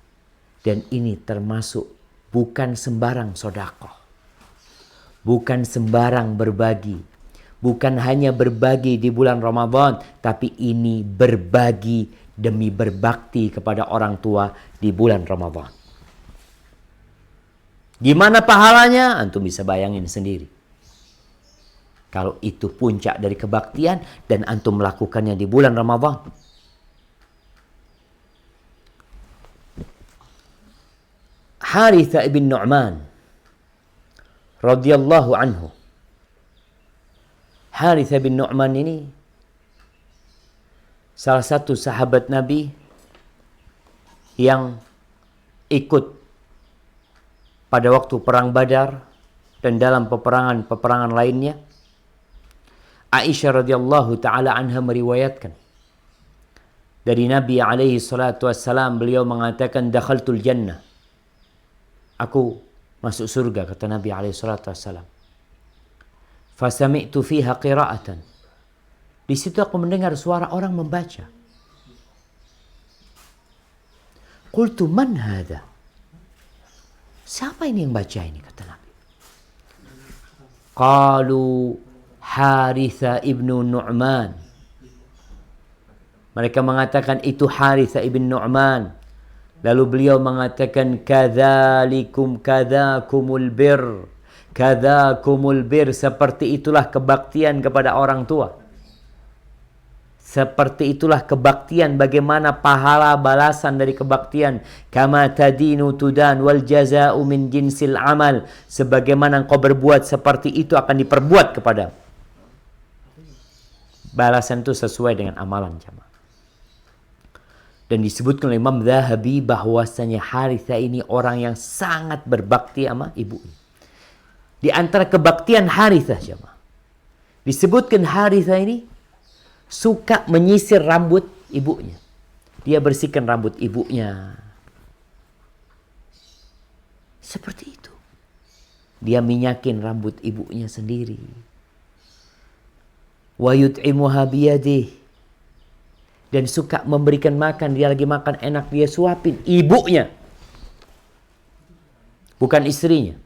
Dan ini termasuk bukan sembarang sedekah, bukan sembarang berbagi, bukan hanya berbagi di bulan Ramadan, tapi ini berbagi demi berbakti kepada orang tua di bulan Ramadan. Gimana pahalanya? Antum bisa bayangin sendiri. Kalau itu puncak dari kebaktian dan antum melakukannya di bulan Ramadan. Harithah ibn Nu'man radhiyallahu anhu. Harithah bin Nu'man ini salah satu sahabat Nabi yang ikut pada waktu perang Badar dan dalam peperangan lainnya. Aisyah radhiyallahu taala anha meriwayatkan dari Nabi alaihi salatu wassalam, beliau mengatakan, dakhaltul jannah. Aku masuk surga, kata Nabi alaihi salatu wassalam. Fasami'tu fiha qira'atan. Di situ aku mendengar suara orang membaca. Qultu man hadha? Siapa ini yang baca ini, kata Nabi. Qalu Harithah ibnu Nu'man. Mereka mengatakan itu Harithah ibn Nu'man. Lalu beliau mengatakan, kadzalikum kadzakumul bir. Kadzakumul bir, seperti itulah kebaktian kepada orang tua. Seperti itulah kebaktian, bagaimana pahala balasan dari kebaktian. Kama tadinu tudan wal jaza'u min jinsil amal. Sebagaimana engkau berbuat, seperti itu akan diperbuat kepada. Balasan itu sesuai dengan amalan jamaah. Dan disebutkan oleh Imam Zahabi bahwasanya Harithah ini orang yang sangat berbakti sama ibunya. Di antara kebaktian Harithah jemaah, disebutkan Harithah ini suka menyisir rambut ibunya. Dia bersihkan rambut ibunya. Seperti itu. Dia minyakin rambut ibunya sendiri. Wa yut'imuha biyadihi. Dan suka memberikan makan, dia lagi makan enak, dia suapin ibunya. Bukan istrinya.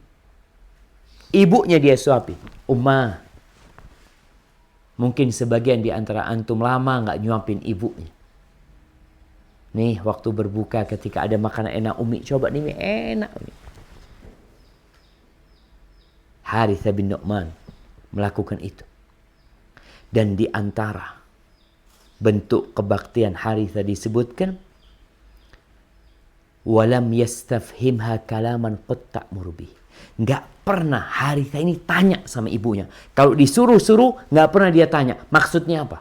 Ibunya dia suapin. Ummah. Mungkin sebagian di antara antum lama nggak nyuapin ibunya. Nih waktu berbuka ketika ada makanan enak, Umi coba nih enak Umi. Harithah bin Nu'man melakukan itu. Dan di antara bentuk kebaktian Harithah disebutkan, walam yastafhimha kalaman qad ta'muru bih. Enggak pernah Harithah ini tanya sama ibunya. Kalau disuruh-suruh enggak pernah dia tanya maksudnya apa.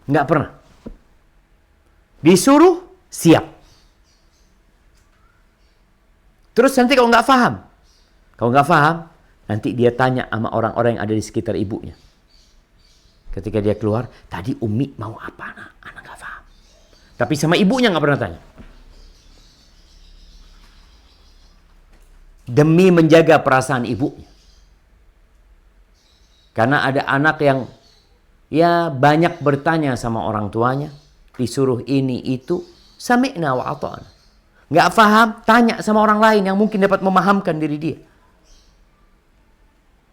Enggak pernah. Disuruh siap. Terus nanti kalau nggak paham, nanti dia tanya sama orang-orang yang ada di sekitar ibunya. Ketika dia keluar, tadi Umi mau apa nak? Anak nggak paham. Tapi sama ibunya nggak pernah tanya. Demi menjaga perasaan ibunya. Karena ada anak yang ya banyak bertanya sama orang tuanya, disuruh ini itu, sami'na wa ata'na. Nggak paham, tanya sama orang lain yang mungkin dapat memahamkan diri dia.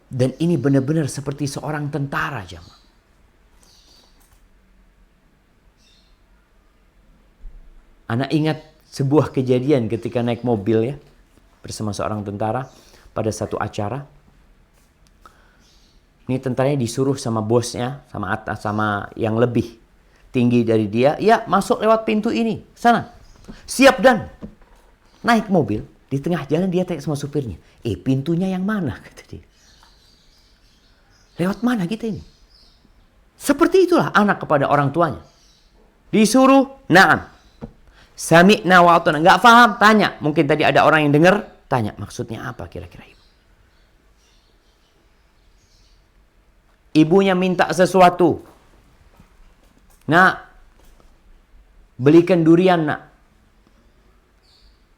Dan ini benar-benar seperti seorang tentara, jamaah. Anak ingat sebuah kejadian ketika naik mobil ya, bersama seorang tentara pada satu acara. Ini tentaranya disuruh sama bosnya, sama atas, sama yang lebih tinggi dari dia, ya masuk lewat pintu ini, sana. Siap dan naik mobil. Di tengah jalan dia tanya sama supirnya, pintunya yang mana? Kata dia. Lewat mana kita ini? Seperti itulah anak kepada orang tuanya. Disuruh, na'am. Sami'na wa ata'na. Nggak paham, tanya. Mungkin tadi ada orang yang dengar, tanya maksudnya apa kira-kira ibu. Ibunya minta sesuatu. Nak, belikan durian nak.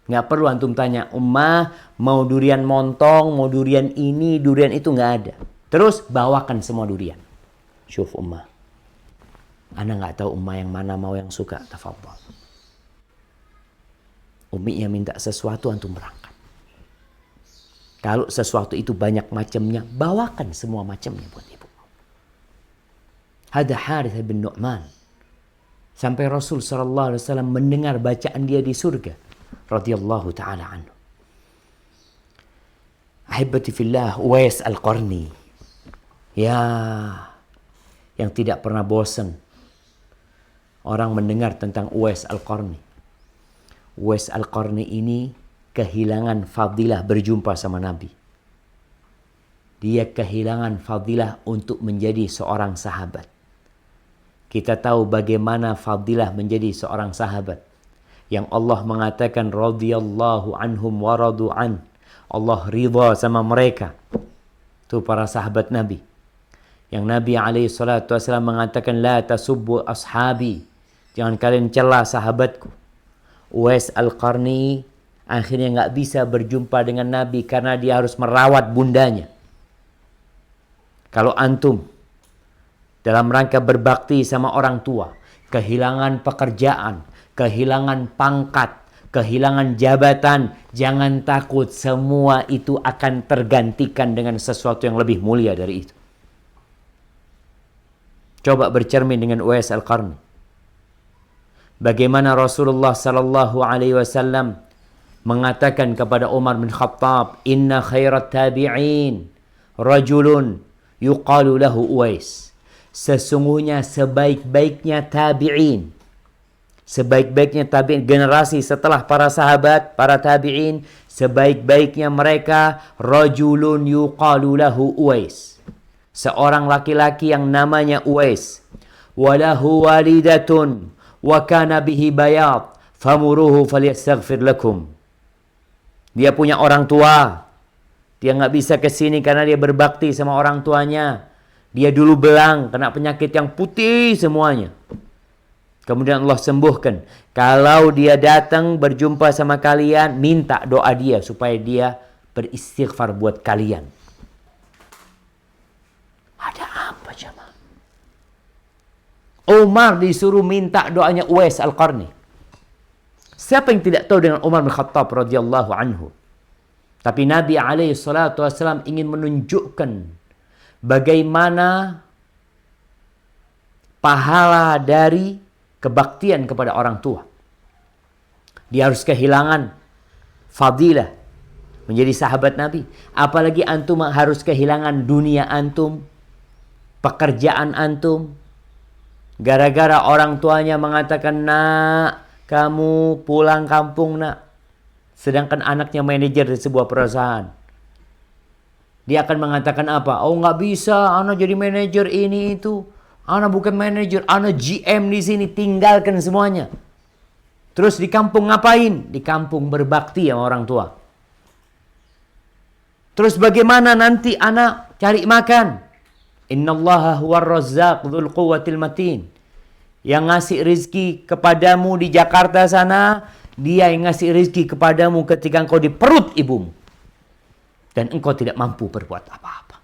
Nggak perlu antum tanya, Ummah mau durian montong, mau durian ini, durian itu nggak ada. Terus bawakan semua durian. Syuf Ummah. Ana nggak tahu Ummah yang mana mau yang suka. Tafadhal. Umi yang minta sesuatu antum berangkat. Kalau sesuatu itu banyak macamnya, bawakan semua macamnya buat ibu. Hada Harithah bin Nu'man. Sampai Rasul SAW mendengar bacaan dia di surga. Radiyallahu ta'ala anhu. Ahibati fillah, Uwais Al-Qarni. Ya, yang tidak pernah bosan orang mendengar tentang Uwais Al-Qarni. Uwais Al-Qarni ini kehilangan fadilah berjumpa sama Nabi. Dia kehilangan fadilah untuk menjadi seorang sahabat. Kita tahu bagaimana fadilah menjadi seorang sahabat. Yang Allah mengatakan radhiyallahu anhum wa radu an. Allah ridha sama mereka. Itu para sahabat Nabi. Yang Nabi SAW mengatakan la tasubbu ashabi. Jangan kalian cela sahabatku. Uwais Al-Qarni akhirnya nggak bisa berjumpa dengan Nabi karena dia harus merawat bundanya. Kalau antum dalam rangka berbakti sama orang tua, kehilangan pekerjaan, kehilangan pangkat, kehilangan jabatan, jangan takut, semua itu akan tergantikan dengan sesuatu yang lebih mulia dari itu. Coba bercermin dengan Uwais Al-Qarni. Bagaimana Rasulullah sallallahu alaihi wasallam mengatakan kepada Umar bin Khattab, "Inna khairat tabi'in rajulun yuqalu lahu Uwais." Sesungguhnya sebaik-baiknya tabi'in, sebaik-baiknya tabi'in, generasi setelah para sahabat, para tabi'in, sebaik-baiknya mereka rajulun yuqalu lahu Uwais. Seorang laki-laki yang namanya Uwais. Walahu walidatun wa kana bihi bayad famuruhu falyastaghfir lakum. Dia punya orang tua. Dia nggak bisa ke sini karena dia berbakti sama orang tuanya. Dia dulu belang, kena penyakit yang putih semuanya. Kemudian Allah sembuhkan. Kalau dia datang berjumpa sama kalian, minta doa dia supaya dia beristighfar buat kalian. Ada apa jemaah? Umar disuruh minta doanya Uwais Al-Qarni. Siapa yang tidak tahu dengan Umar bin Khattab radhiyallahu anhu? Tapi Nabi alaihi salatu wasallam ingin menunjukkan bagaimana pahala dari kebaktian kepada orang tua. Dia harus kehilangan fadilah menjadi sahabat Nabi. Apalagi antum harus kehilangan dunia antum, pekerjaan antum, gara-gara orang tuanya mengatakan, nak, kamu pulang kampung nak. Sedangkan anaknya manajer di sebuah perusahaan. Dia akan mengatakan apa? Oh nggak bisa, anak jadi manajer ini itu. Anak bukan manajer, anak GM di sini, tinggalkan semuanya. Terus di kampung ngapain? Di kampung berbakti sama orang tua. Terus bagaimana nanti anak cari makan? Innallaha huwar razzaq dzul quwwatil matin. Yang ngasih rizki kepadamu di Jakarta sana, dia yang ngasih rizki kepadamu ketika engkau di perut ibumu. Dan engkau tidak mampu berbuat apa-apa.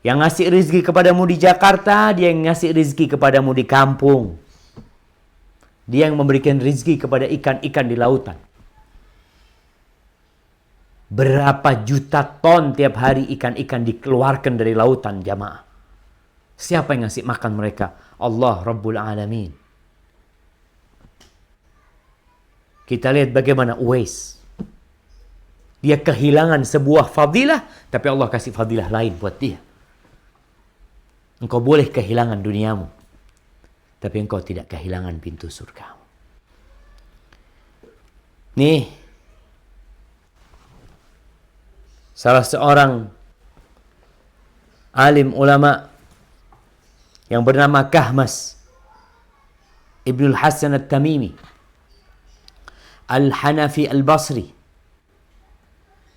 Yang ngasih rizki kepadamu di Jakarta, dia yang ngasih rizki kepadamu di kampung. Dia yang memberikan rizki kepada ikan-ikan di lautan. Berapa juta ton tiap hari ikan-ikan dikeluarkan dari lautan, jamaah. Siapa yang ngasih makan mereka? Allah Rabbul Alamin. Kita lihat bagaimana Uwais. Dia kehilangan sebuah fadilah, tapi Allah kasih fadilah lain buat dia. Engkau boleh kehilangan duniamu, tapi engkau tidak kehilangan pintu surga. Nih, salah seorang alim ulama yang bernama Kahmas Ibnul Hasan At-Tamimi Al-Hanafi Al-Basri.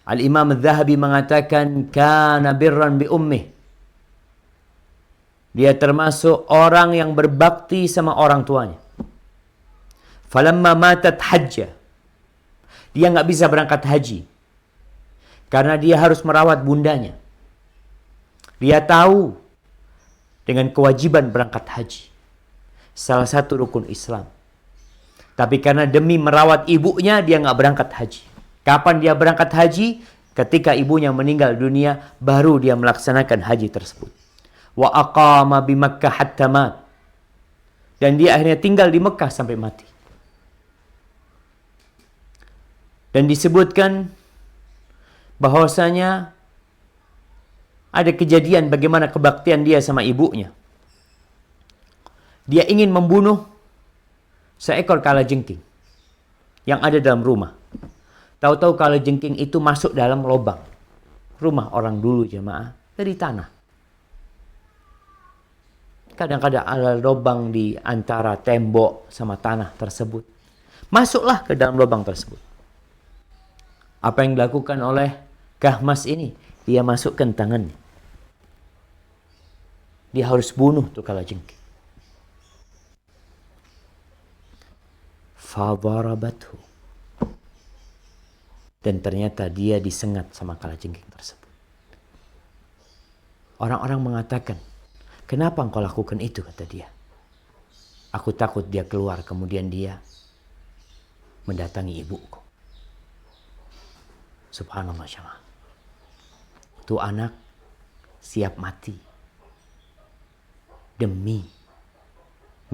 Al-Imam Al-Zahabi mengatakan kana birran bi ummih. Dia termasuk orang yang berbakti sama orang tuanya. Falamma matat hajjah. Dia nggak bisa berangkat haji. Karena dia harus merawat bundanya. Dia tahu dengan kewajiban berangkat haji. Salah satu rukun Islam. Tapi karena demi merawat ibunya, dia nggak berangkat haji. Kapan dia berangkat haji? Ketika ibunya meninggal dunia, baru dia melaksanakan haji tersebut. Wa aqama bi Makkah hatta mat. Dan dia akhirnya tinggal di Mekah sampai mati. Dan disebutkan bahwasanya ada kejadian bagaimana kebaktian dia sama ibunya. Dia ingin membunuh seekor kalajengking yang ada dalam rumah. Tahu-tahu kalajengking itu masuk dalam lubang rumah orang dulu, jemaah, dari tanah. Kadang-kadang ada lubang di antara tembok sama tanah tersebut. Masuklah ke dalam lubang tersebut. Apa yang dilakukan oleh Kahmas ini? Dia masukkan tangannya. Dia harus bunuh tuh kalajengking. Fadarabathu. Dan ternyata dia disengat sama kalajengking tersebut. Orang-orang mengatakan, kenapa engkau lakukan itu, kata dia. Aku takut dia keluar, kemudian dia mendatangi ibuku. Subhanallah jemaah. Tuh anak siap mati demi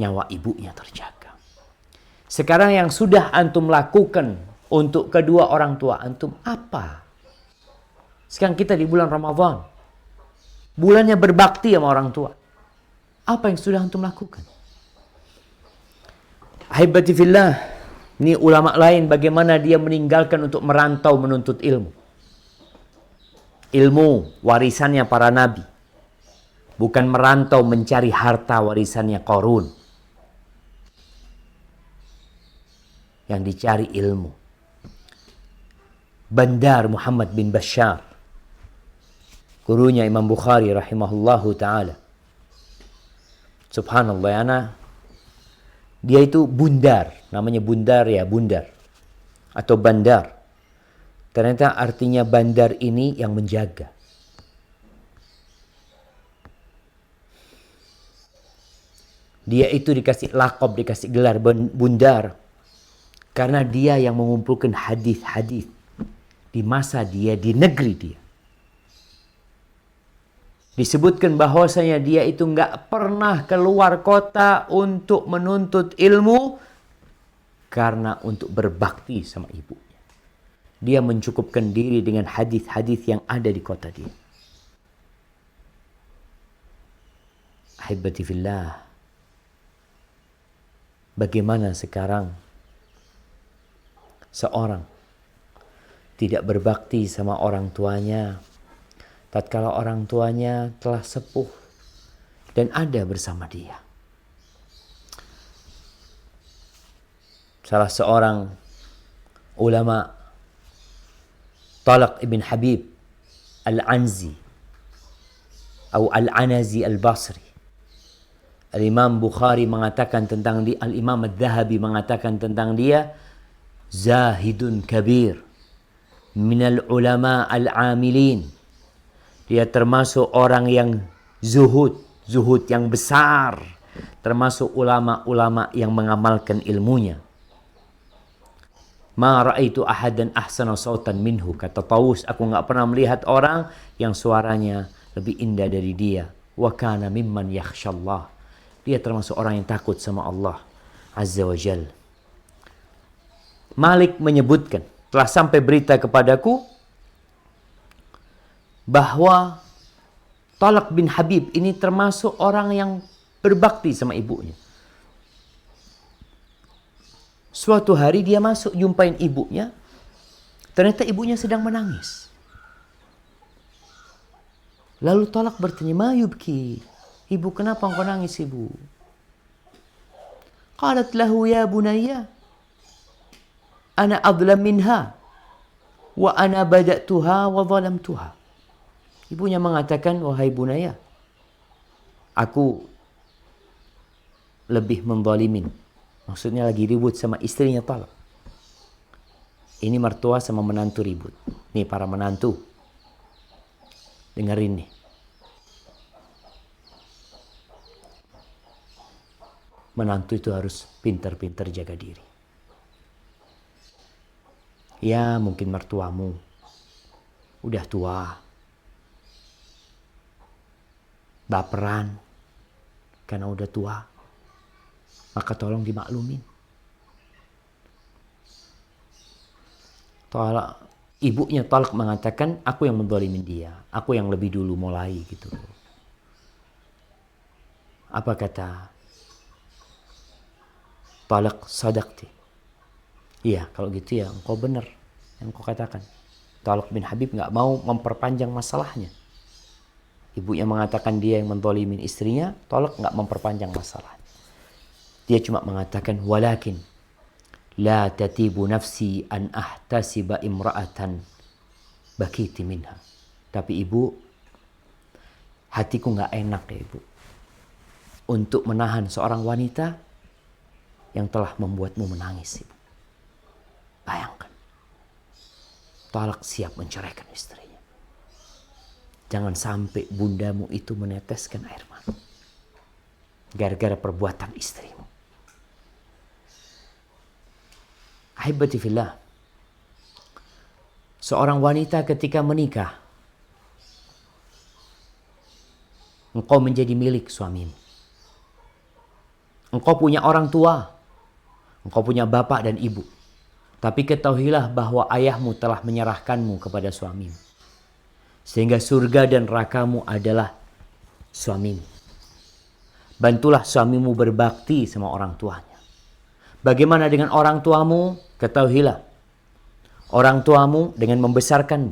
nyawa ibunya terjaga. Sekarang yang sudah antum lakukan untuk kedua orang tua antum apa? Sekarang kita di bulan Ramadan. Bulannya berbakti sama orang tua. Apa yang sudah antum lakukan? Ahibati fillah. Ini ulama lain bagaimana dia meninggalkan untuk merantau menuntut ilmu. Ilmu warisannya para nabi. Bukan merantau mencari harta warisannya Qarun. Yang dicari ilmu. Bandar Muhammad bin Bashar. Gurunya Imam Bukhari rahimahullahu ta'ala. Subhanallah ya anak. Dia itu bundar. Namanya bundar ya, bundar. Atau bandar. Ternyata artinya bandar ini yang menjaga. Dia itu dikasih lakob, dikasih gelar bundar. Karena dia yang mengumpulkan hadis-hadis di masa dia, di negeri dia. Disebutkan bahwasanya dia itu nggak pernah keluar kota untuk menuntut ilmu karena untuk berbakti sama ibunya. Dia mencukupkan diri dengan hadis-hadis yang ada di kota dia. Ahibati fillah, bagaimana sekarang seorang tidak berbakti sama orang tuanya tatkala orang tuanya telah sepuh dan ada bersama dia. Salah seorang ulama, Talq ibn Habib Al-Anzi atau Al-Anazi Al-Basri, Al-Imam Bukhari mengatakan tentang dia, Al-Imam Al-Dhahabi mengatakan tentang dia, zahidun kabir minal ulama al-amilin. Dia termasuk orang yang zuhud yang besar, termasuk ulama-ulama yang mengamalkan ilmunya. Ma ra'aitu ahadan ahsana sautan minhu, kata Tawus, aku enggak pernah melihat orang yang suaranya lebih indah dari dia. Wa kana mimman yakhshallah. Dia termasuk orang yang takut sama Allah Azza wa Jal. Malik menyebutkan, telah sampai berita kepadaku bahwa Talq bin Habib ini termasuk orang yang berbakti sama ibunya. Suatu hari dia masuk jumpain ibunya, ternyata ibunya sedang menangis. Lalu Talq bertanya, "Ma yubki?" Ibu, kenapa engkau nangis, ibu? Qalat lahu, "Ya bunayya, ana adlam minha wa ana bada'tuha wa zalamtuha." Ibunya mengatakan, "Wahai bunaya, aku lebih menzalimin." Maksudnya lagi ribut sama istrinya Talq. Ini mertua sama menantu ribut. Nih para menantu, dengerin nih. Menantu itu harus pintar-pintar jaga diri. Ya mungkin mertuamu udah tua, baperan karena udah tua, maka tolong dimaklumin. Ibunya Talq mengatakan, aku yang menzalimin dia, aku yang lebih dulu mulai gitu. Apa kata Talq? Sadaqti. Iya, kalau gitu ya engkau benar yang kau katakan. Talq bin Habib nggak mau memperpanjang masalahnya. Ibunya mengatakan dia yang menzalimin istrinya, Talq nggak memperpanjang masalah. Dia cuma mengatakan, walakin la tatibu nafsi an ahtasiba imra'atan bakiti minha. Tapi ibu, hatiku nggak enak ya ibu, untuk menahan seorang wanita yang telah membuatmu menangis, ibu. Bayangkan, Talq siap menceraikan istrinya. Jangan sampai bundamu itu meneteskan air mata gara-gara perbuatan istrimu. Ahibati fillah, seorang wanita ketika menikah, engkau menjadi milik suamimu. Engkau punya orang tua, engkau punya bapak dan ibu. Tapi ketahuilah bahwa ayahmu telah menyerahkanmu kepada suamimu. Sehingga surga dan nerakamu adalah suamimu. Bantulah suamimu berbakti sama orang tuanya. Bagaimana dengan orang tuamu? Ketahuilah, orang tuamu dengan membesarkanmu,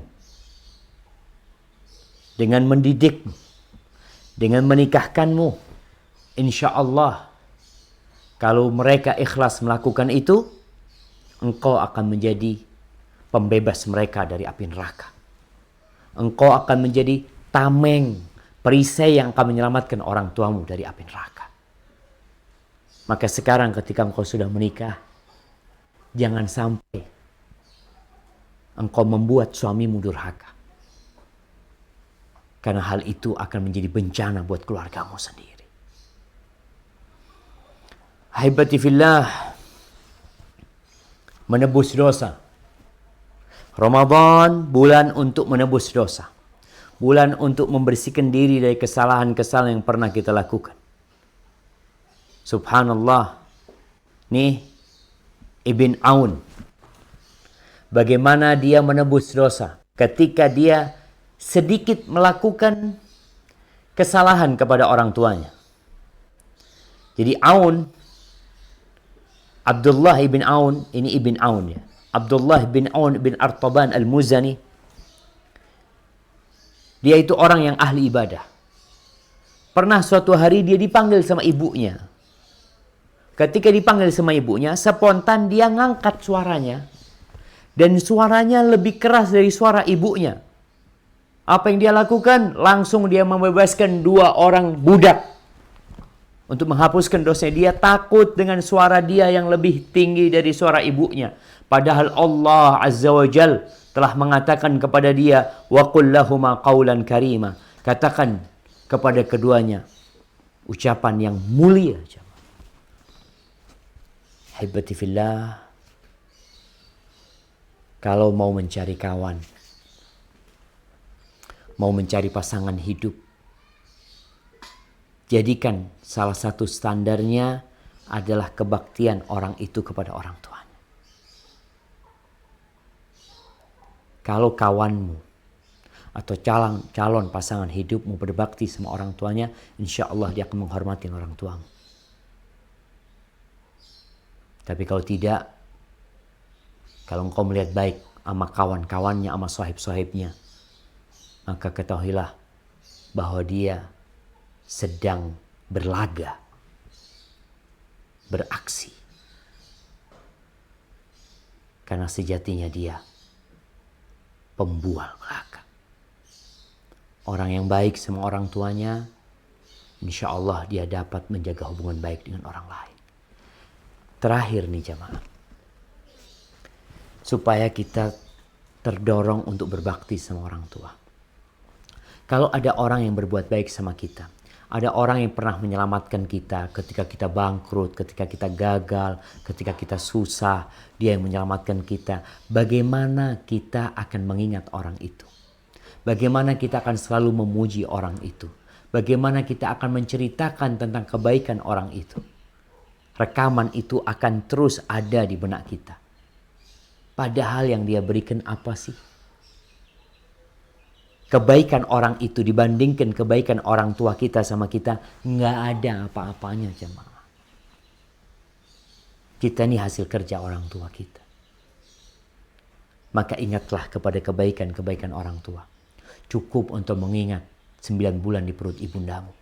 dengan mendidikmu, dengan menikahkanmu, insya Allah, kalau mereka ikhlas melakukan itu, engkau akan menjadi pembebas mereka dari api neraka. Engkau akan menjadi tameng, perisai yang akan menyelamatkan orang tuamu dari api neraka. Maka sekarang ketika engkau sudah menikah, jangan sampai engkau membuat suamimu durhaka. Karena hal itu akan menjadi bencana buat keluargamu sendiri. Ahibati fillah, menebus dosa. Ramadan bulan untuk menebus dosa. Bulan untuk membersihkan diri dari kesalahan-kesalahan yang pernah kita lakukan. Subhanallah. Nih Ibn Aun. Bagaimana dia menebus dosa ketika dia sedikit melakukan kesalahan kepada orang tuanya. Jadi Aun, Abdullah ibn Aun, ini Ibn Aun ya. Abdullah bin Aun bin Artaban al-Muzani. Dia itu orang yang ahli ibadah. Pernah suatu hari dia dipanggil sama ibunya. Ketika dipanggil sama ibunya, spontan dia ngangkat suaranya. Dan suaranya lebih keras dari suara ibunya. Apa yang dia lakukan? Langsung dia membebaskan 2 orang budak. Untuk menghapuskan dosa. Dia takut dengan suara dia yang lebih tinggi dari suara ibunya. Padahal Allah Azza wa Jal telah mengatakan kepada dia, wa qul lahuma qawlan karima. Katakan kepada keduanya ucapan yang mulia. Hibati fillah. Kalau mau mencari kawan, mau mencari pasangan hidup, jadikan salah satu standarnya adalah kebaktian orang itu kepada orang tuanya. Kalau kawanmu atau calon pasangan hidupmu berbakti sama orang tuanya, insya Allah dia akan menghormati orang tuamu. Tapi kalau tidak, kalau engkau melihat baik sama kawan-kawannya, sama sahib-sahibnya, maka ketahuilah bahwa dia sedang berlaga, beraksi. Karena sejatinya dia pembual belaka. Orang yang baik sama orang tuanya, insya Allah dia dapat menjaga hubungan baik dengan orang lain. Terakhir nih jamaah, supaya kita terdorong untuk berbakti sama orang tua. Kalau ada orang yang berbuat baik sama kita, ada orang yang pernah menyelamatkan kita ketika kita bangkrut, ketika kita gagal, ketika kita susah, dia yang menyelamatkan kita. Bagaimana kita akan mengingat orang itu? Bagaimana kita akan selalu memuji orang itu? Bagaimana kita akan menceritakan tentang kebaikan orang itu? Rekaman itu akan terus ada di benak kita. Padahal yang dia berikan apa sih? Kebaikan orang itu dibandingkan kebaikan orang tua kita sama kita, nggak ada apa-apanya jemaah. Kita ini hasil kerja orang tua kita. Maka ingatlah kepada kebaikan-kebaikan orang tua. Cukup untuk mengingat 9 bulan di perut ibundamu.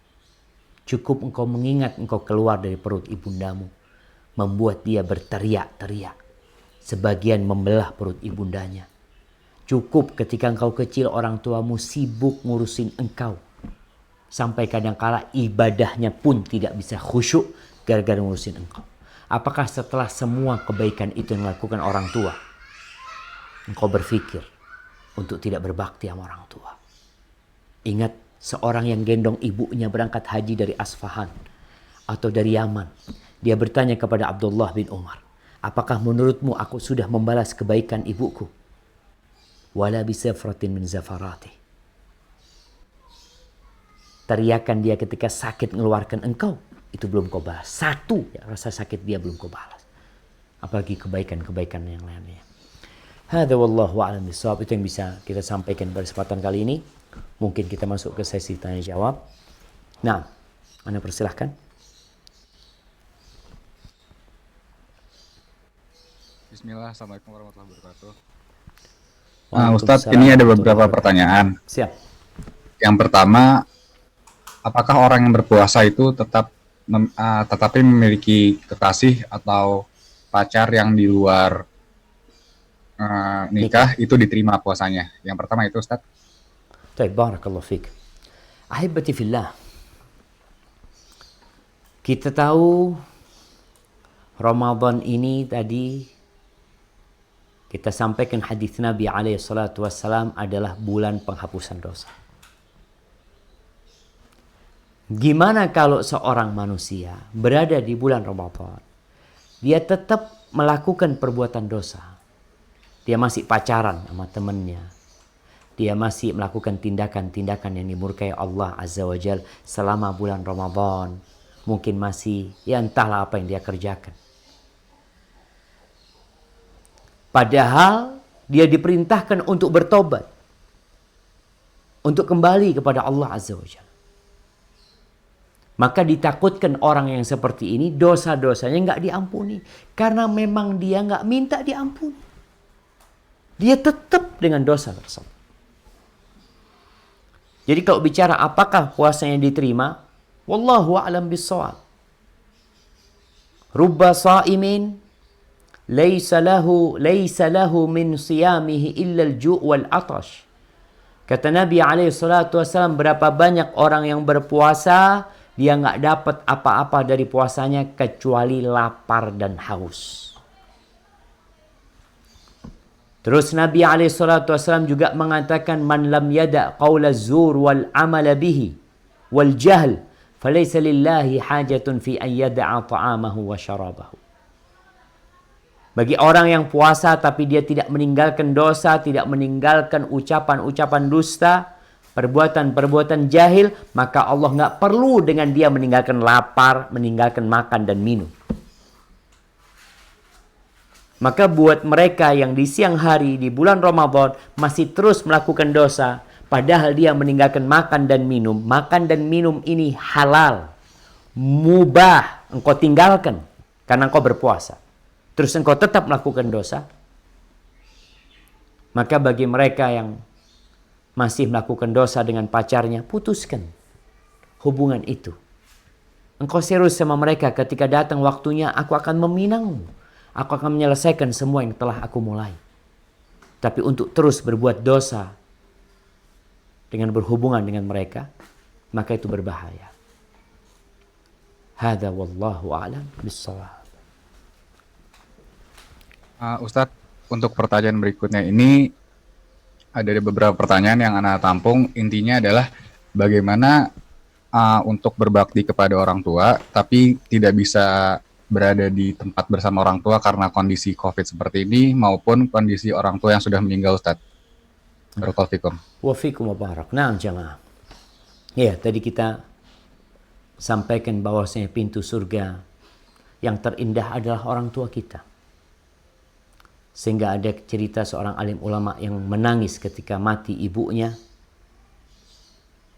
Cukup engkau mengingat engkau keluar dari perut ibundamu. Membuat dia berteriak-teriak. Sebagian membelah perut ibundanya. Cukup ketika engkau kecil orang tuamu sibuk ngurusin engkau. Sampai kadangkala ibadahnya pun tidak bisa khusyuk gara-gara ngurusin engkau. Apakah setelah semua kebaikan itu yang dilakukan orang tua, engkau berpikir untuk tidak berbakti sama orang tua? Ingat seorang yang gendong ibunya berangkat haji dari Asfahan atau dari Yaman. Dia bertanya kepada Abdullah bin Umar, apakah menurutmu aku sudah membalas kebaikan ibuku? Wala bisafratin min zafarati. Teriakan dia ketika sakit mengeluarkan engkau, itu belum kau balas. Satu ya, rasa sakit dia belum kau balas. Apalagi kebaikan-kebaikan yang lainnya. Hadza wallahu a'lam bishawab. Itu yang bisa kita sampaikan pada kesempatan kali ini. Mungkin kita masuk ke sesi tanya jawab. Nah, Anda persilahkan. Bismillah, Assalamualaikum warahmatullahi wabarakatuh. Nah, Ustadz, ini ada beberapa pertanyaan. Siap. Yang pertama, apakah orang yang berpuasa itu tetapi memiliki kekasih atau pacar yang di luar nikah itu diterima puasanya? Yang pertama itu, Ustadz. Baik, barakallahu fiik. Ahibati fillah. Kita tahu Ramadan ini tadi kita sampaikan hadis Nabi alaihi salatu wassalam adalah bulan penghapusan dosa. Gimana kalau seorang manusia berada di bulan Ramadan, dia tetap melakukan perbuatan dosa. Dia masih pacaran sama temannya. dia masih melakukan tindakan-tindakan yang dimurkai Allah Azza wa Jal selama bulan Ramadan. Mungkin masih, ya entahlah apa yang dia kerjakan. Padahal dia diperintahkan untuk bertobat. Untuk kembali kepada Allah Azza wa Jal. Maka ditakutkan orang yang seperti ini dosa-dosanya nggak diampuni. Karena memang dia nggak minta diampuni. Dia tetap dengan dosa tersebut. Jadi kalau bicara apakah puasanya diterima, wallahu a'lam bissawab. Rubba sa'imin laysa lahu min siyamihi illa al-ju' wal 'atash. Kata Nabi alaihi salatu wasallam, berapa banyak orang yang berpuasa dia nggak dapat apa-apa dari puasanya kecuali lapar dan haus. Terus Nabi SAW juga mengatakan, man lam yada' qawla zur wal amala bihi wal jahl falaysa lillahi hajatun fi an yada'a ta'amahu wa syarabahu. Bagi orang yang puasa tapi dia tidak meninggalkan dosa, tidak meninggalkan ucapan-ucapan dusta, perbuatan-perbuatan jahil, maka Allah nggak perlu dengan dia meninggalkan lapar, meninggalkan makan dan minum. Maka buat mereka yang di siang hari di bulan Ramadan masih terus melakukan dosa, padahal dia meninggalkan makan dan minum ini halal, mubah, engkau tinggalkan karena engkau berpuasa. Terus engkau tetap melakukan dosa. Maka bagi mereka yang masih melakukan dosa dengan pacarnya, putuskan hubungan itu. Engkau serius sama mereka, ketika datang waktunya aku akan meminangmu. Aku akan menyelesaikan semua yang telah aku mulai. Tapi untuk terus berbuat dosa dengan berhubungan dengan mereka, maka itu berbahaya. Hadza wallahu a'lam bissawab. Ustadz, untuk pertanyaan berikutnya ini ada beberapa pertanyaan yang Ana tampung. Intinya adalah bagaimana untuk berbakti kepada orang tua tapi tidak bisa berada di tempat bersama orang tua karena kondisi COVID seperti ini maupun kondisi orang tua yang sudah meninggal, Ustadz. Barakallahu fikum. Wa fikum wa barak. Nah, jamaah. Ya, tadi kita sampaikan bahwasanya pintu surga yang terindah adalah orang tua kita. Sehingga ada cerita seorang alim ulama yang menangis ketika mati ibunya.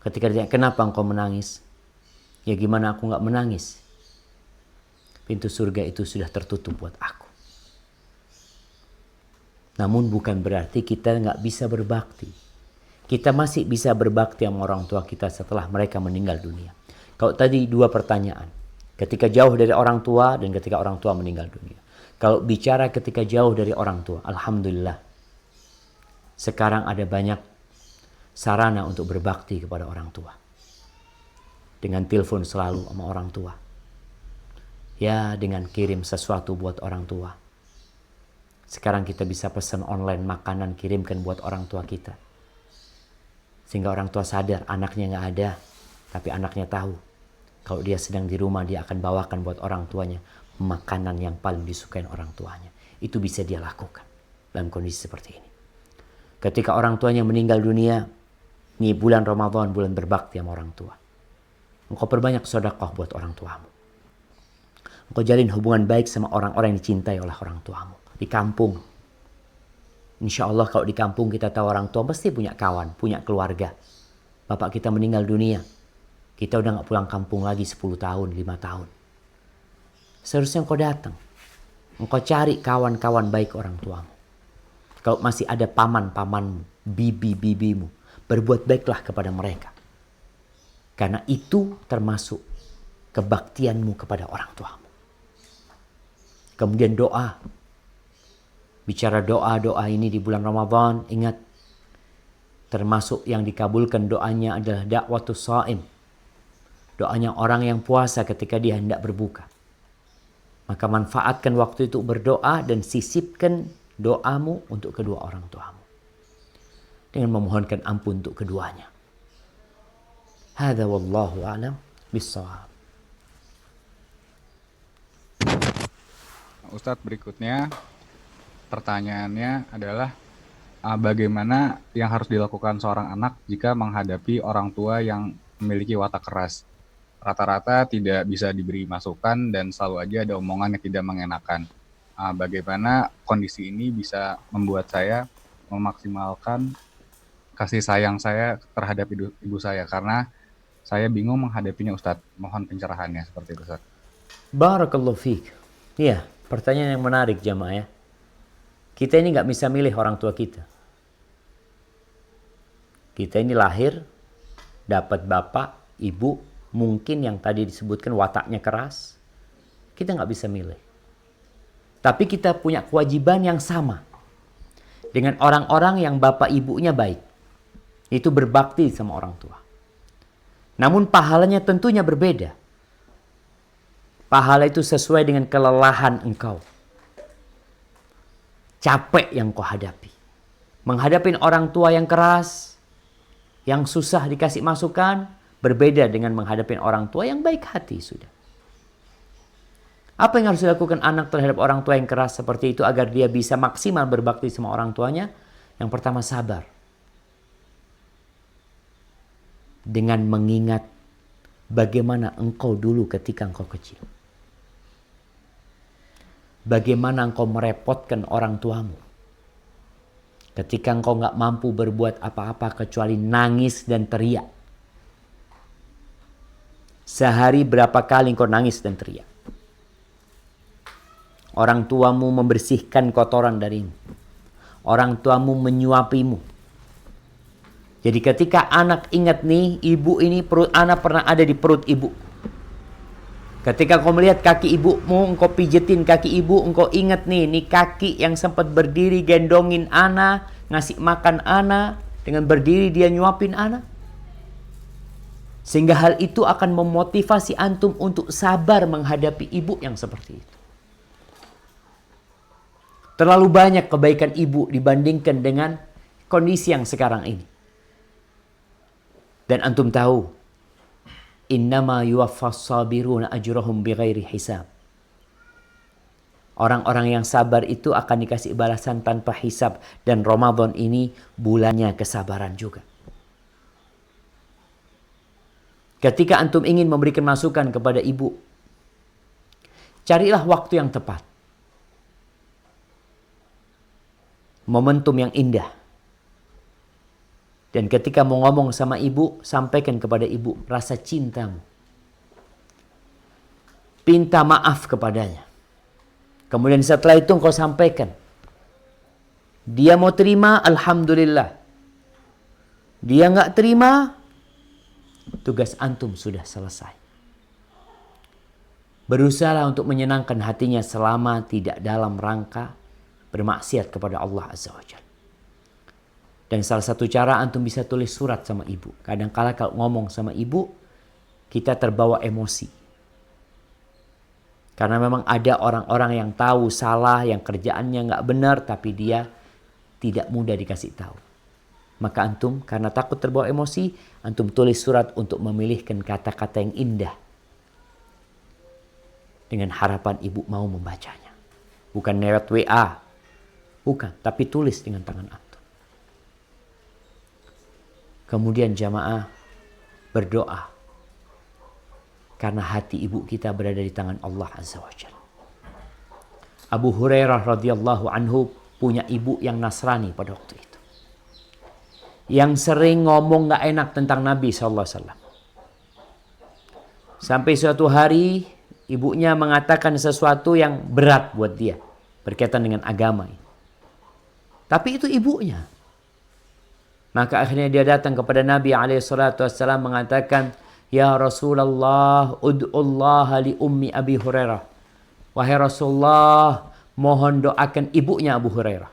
Ketika dia, kenapa engkau menangis? Ya gimana aku nggak menangis? Pintu surga itu sudah tertutup buat aku. Namun bukan berarti kita nggak bisa berbakti. Kita masih bisa berbakti sama orang tua kita setelah mereka meninggal dunia. Kalau tadi dua pertanyaan. Ketika jauh dari orang tua dan ketika orang tua meninggal dunia. Kalau bicara ketika jauh dari orang tua, alhamdulillah. Sekarang ada banyak sarana untuk berbakti kepada orang tua. Dengan telepon selalu sama orang tua. Ya, dengan kirim sesuatu buat orang tua. Sekarang kita bisa pesan online makanan, kirimkan buat orang tua kita. Sehingga orang tua sadar anaknya nggak ada, tapi anaknya tahu. Kalau dia sedang di rumah, dia akan bawakan buat orang tuanya makanan yang paling disukai orang tuanya. Itu bisa dia lakukan dalam kondisi seperti ini. Ketika orang tuanya meninggal dunia, ini bulan Ramadan, bulan berbakti sama orang tua. Engkau perbanyak sedekah buat orang tuamu. Engkau jalin hubungan baik sama orang-orang yang dicintai oleh orang tuamu. Di kampung. Insya Allah kalau di kampung kita tahu orang tua pasti punya kawan, punya keluarga. Bapak kita meninggal dunia. Kita udah gak pulang kampung lagi 10 tahun, 5 tahun. Seharusnya engkau datang. Engkau cari kawan-kawan baik orang tuamu. Kalau masih ada paman-pamanmu, bibi-bibimu, berbuat baiklah kepada mereka. Karena itu termasuk kebaktianmu kepada orang tuamu. Kemudian doa. Bicara doa-doa ini di bulan Ramadan, ingat. Termasuk yang dikabulkan doanya adalah da'watus shaim. Doanya orang yang puasa ketika dia hendak berbuka. Maka manfaatkan waktu itu berdoa dan sisipkan doamu untuk kedua orang tuamu. Dengan memohonkan ampun untuk keduanya. Hadza wallahu a'lam bissawab. Ustadz, berikutnya pertanyaannya adalah bagaimana yang harus dilakukan seorang anak jika menghadapi orang tua yang memiliki watak keras. Rata-rata tidak bisa diberi masukan dan selalu aja ada omongan yang tidak mengenakan. Bagaimana kondisi ini bisa membuat saya memaksimalkan kasih sayang saya terhadap ibu saya, karena saya bingung menghadapinya Ustadz. Mohon pencerahannya seperti itu Ustadz. Barakallahu fiik. Iya, pertanyaan yang menarik jamaah ya. Kita ini nggak bisa milih orang tua kita. Kita ini lahir, dapat bapak, ibu, mungkin yang tadi disebutkan wataknya keras. Kita nggak bisa milih. Tapi kita punya kewajiban yang sama dengan orang-orang yang bapak ibunya baik. Itu berbakti sama orang tua. Namun pahalanya tentunya berbeda. Pahala itu sesuai dengan kelelahan engkau. Capek yang kau hadapi. Menghadapi orang tua yang keras, yang susah dikasih masukan, berbeda dengan menghadapi orang tua yang baik hati sudah. Apa yang harus dilakukan anak terhadap orang tua yang keras seperti itu agar dia bisa maksimal berbakti sama orang tuanya? Yang pertama, sabar. Dengan mengingat bagaimana engkau dulu ketika engkau kecil. Bagaimana engkau merepotkan orang tuamu. Ketika engkau nggak mampu berbuat apa-apa kecuali nangis dan teriak. Sehari berapa kali engkau nangis dan teriak. Orang tuamu membersihkan kotoran darimu. Orang tuamu menyuapimu. Jadi ketika anak ingat nih, ibu ini, perut anak pernah ada di perut ibu. Ketika kau melihat kaki ibumu, engkau pijetin kaki ibu, engkau ingat nih kaki yang sempat berdiri gendongin anak, ngasih makan anak, dengan berdiri dia nyuapin anak. Sehingga hal itu akan memotivasi antum untuk sabar menghadapi ibu yang seperti itu. Terlalu banyak kebaikan ibu dibandingkan dengan kondisi yang sekarang ini. Dan antum tahu, innama yuwaffas sabiruna ajrahum bighairi hisab. Orang-orang yang sabar itu akan dikasih balasan tanpa hisab. Dan Ramadan ini bulannya kesabaran juga. Ketika antum ingin memberikan masukan kepada ibu, carilah waktu yang tepat. Momentum yang indah. Dan ketika mau ngomong sama ibu, sampaikan kepada ibu rasa cintamu. Pinta maaf kepadanya. Kemudian setelah itu engkau sampaikan. Dia mau terima, alhamdulillah. Dia nggak terima, tugas antum sudah selesai. Berusaha untuk menyenangkan hatinya selama tidak dalam rangka bermaksiat kepada Allah Azza wa Jalla. Dan salah satu cara antum bisa tulis surat sama ibu. Kadang-kala kalau ngomong sama ibu, kita terbawa emosi. Karena memang ada orang-orang yang tahu salah, yang kerjaannya nggak benar, tapi dia tidak mudah dikasih tahu. Maka antum karena takut terbawa emosi, antum tulis surat untuk memilihkan kata-kata yang indah. Dengan harapan ibu mau membacanya. Bukan lewat WA. Bukan, tapi tulis dengan tangan antum. Kemudian jamaah berdoa. Karena hati ibu kita berada di tangan Allah Azza wa Jalla. Abu Hurairah radhiyallahu anhu punya ibu yang Nasrani pada waktu itu. Yang sering ngomong gak enak tentang Nabi SAW. Sampai suatu hari ibunya mengatakan sesuatu yang berat buat dia. Berkaitan dengan agama ini. Tapi itu ibunya. Maka akhirnya dia datang kepada Nabi SAW mengatakan, Ya Rasulullah, ud'ullaha li ummi Abi Hurairah. Wahai Rasulullah, mohon doakan ibunya Abu Hurairah.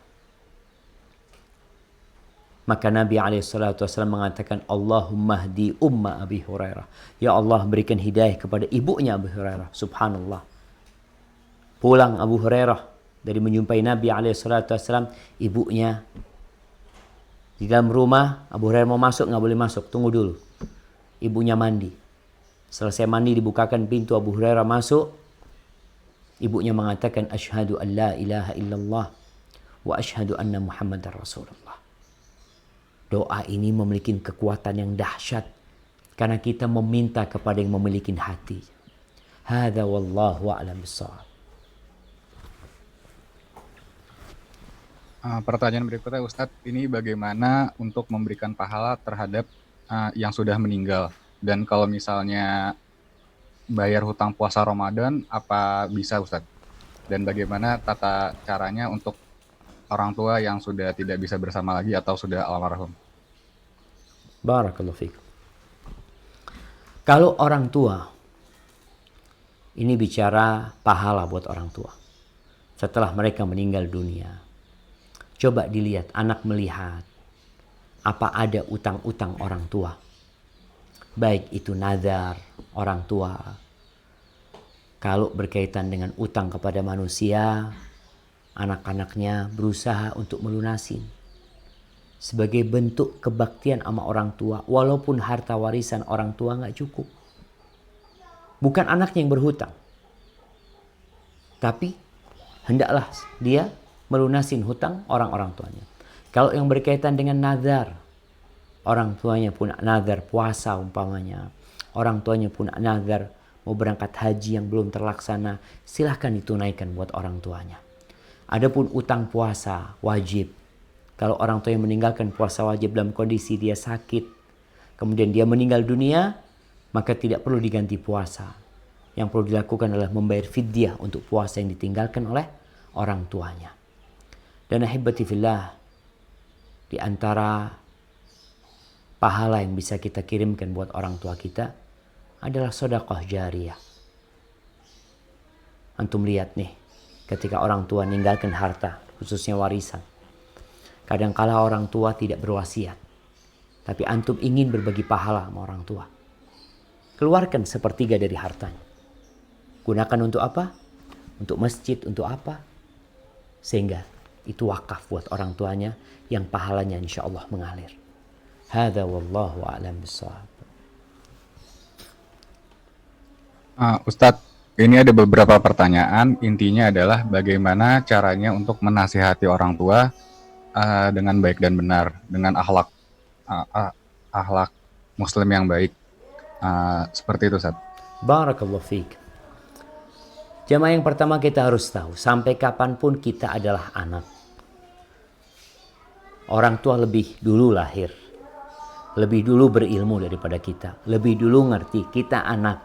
Maka Nabi SAW mengatakan, Allahumma hdi umma Abi Hurairah. Ya Allah, berikan hidayah kepada ibunya Abu Hurairah. Subhanallah. Pulang Abu Hurairah dari menjumpai Nabi SAW, ibunya di dalam rumah. Abu Hurairah mau masuk, nggak boleh masuk, tunggu dulu. Ibunya mandi. Selesai mandi dibukakan pintu, Abu Hurairah masuk. Ibunya mengatakan, Asyhadu an la ilaha illallah wa asyhadu anna Muhammadar Rasulullah. Doa ini memiliki kekuatan yang dahsyat karena kita meminta kepada yang memiliki hati. Hadza wallahu a'lam bissawab. Pertanyaan berikutnya Ustadz, ini bagaimana untuk memberikan pahala terhadap yang sudah meninggal? Dan kalau misalnya bayar hutang puasa Ramadan, apa bisa Ustadz? Dan bagaimana tata caranya untuk orang tua yang sudah tidak bisa bersama lagi atau sudah almarhum? Barakallahu fikum. Kalau orang tua, ini bicara pahala buat orang tua. Setelah mereka meninggal dunia, coba dilihat, anak melihat apa ada utang-utang orang tua. Baik itu nazar orang tua. Kalau berkaitan dengan utang kepada manusia, anak-anaknya berusaha untuk melunasin. Sebagai bentuk kebaktian sama orang tua, walaupun harta warisan orang tua nggak cukup. Bukan anaknya yang berhutang. Tapi hendaklah dia melunasin hutang orang-orang tuanya. Kalau yang berkaitan dengan nazar, orang tuanya pun nazar puasa umpamanya, orang tuanya pun nazar mau berangkat haji yang belum terlaksana, silahkan ditunaikan buat orang tuanya. Adapun utang puasa wajib, kalau orang tua yang meninggalkan puasa wajib dalam kondisi dia sakit, kemudian dia meninggal dunia, maka tidak perlu diganti puasa. Yang perlu dilakukan adalah membayar fidyah untuk puasa yang ditinggalkan oleh orang tuanya. Dan ahibati fillah, di antara pahala yang bisa kita kirimkan buat orang tua kita adalah sedekah jariyah. Antum lihat nih, ketika orang tua meninggalkan harta, khususnya warisan. Kadangkala orang tua tidak berwasiat, tapi antum ingin berbagi pahala sama orang tua. Keluarkan sepertiga dari hartanya. Gunakan untuk apa? Untuk masjid, untuk apa? Sehingga itu wakaf buat orang tuanya yang pahalanya insya Allah mengalir. Hadza wallahu a'lam bissawab. Ustadz, ini ada beberapa pertanyaan. Intinya adalah bagaimana caranya untuk menasihati orang tua dengan baik dan benar, dengan akhlak Muslim yang baik. Seperti itu, Ustadz. Barakallahu fiik. Jamaah yang pertama kita harus tahu, sampai kapanpun kita adalah anak. Orang tua lebih dulu lahir. Lebih dulu berilmu daripada kita. Lebih dulu ngerti, kita anak.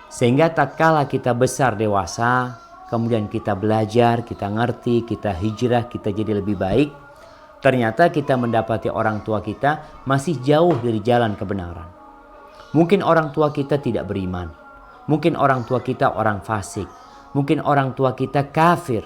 Sehingga tatkala kita besar dewasa, kemudian kita belajar, kita ngerti, kita hijrah, kita jadi lebih baik. Ternyata kita mendapati orang tua kita masih jauh dari jalan kebenaran. Mungkin orang tua kita tidak beriman. Mungkin orang tua kita orang fasik. Mungkin orang tua kita kafir.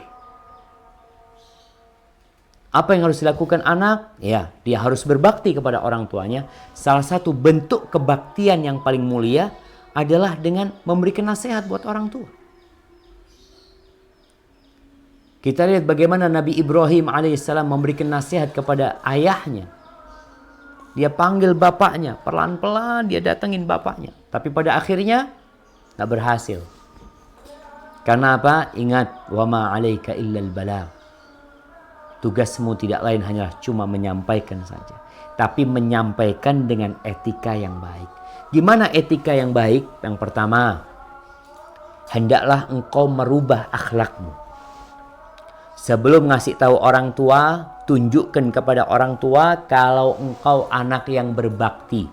Apa yang harus dilakukan anak? Ya, dia harus berbakti kepada orang tuanya. Salah satu bentuk kebaktian yang paling mulia adalah dengan memberikan nasihat buat orang tua. Kita lihat bagaimana Nabi Ibrahim alaihissalam memberikan nasihat kepada ayahnya. Dia panggil bapaknya, pelan-pelan dia datengin bapaknya. Tapi pada akhirnya tak berhasil. Karena apa? Ingat, wa ma 'alaika illal balagh. Tugasmu tidak lain hanya cuma menyampaikan saja, tapi menyampaikan dengan etika yang baik. Gimana etika yang baik? Yang pertama, hendaklah engkau merubah akhlakmu. Sebelum ngasih tahu orang tua, tunjukkan kepada orang tua kalau engkau anak yang berbakti.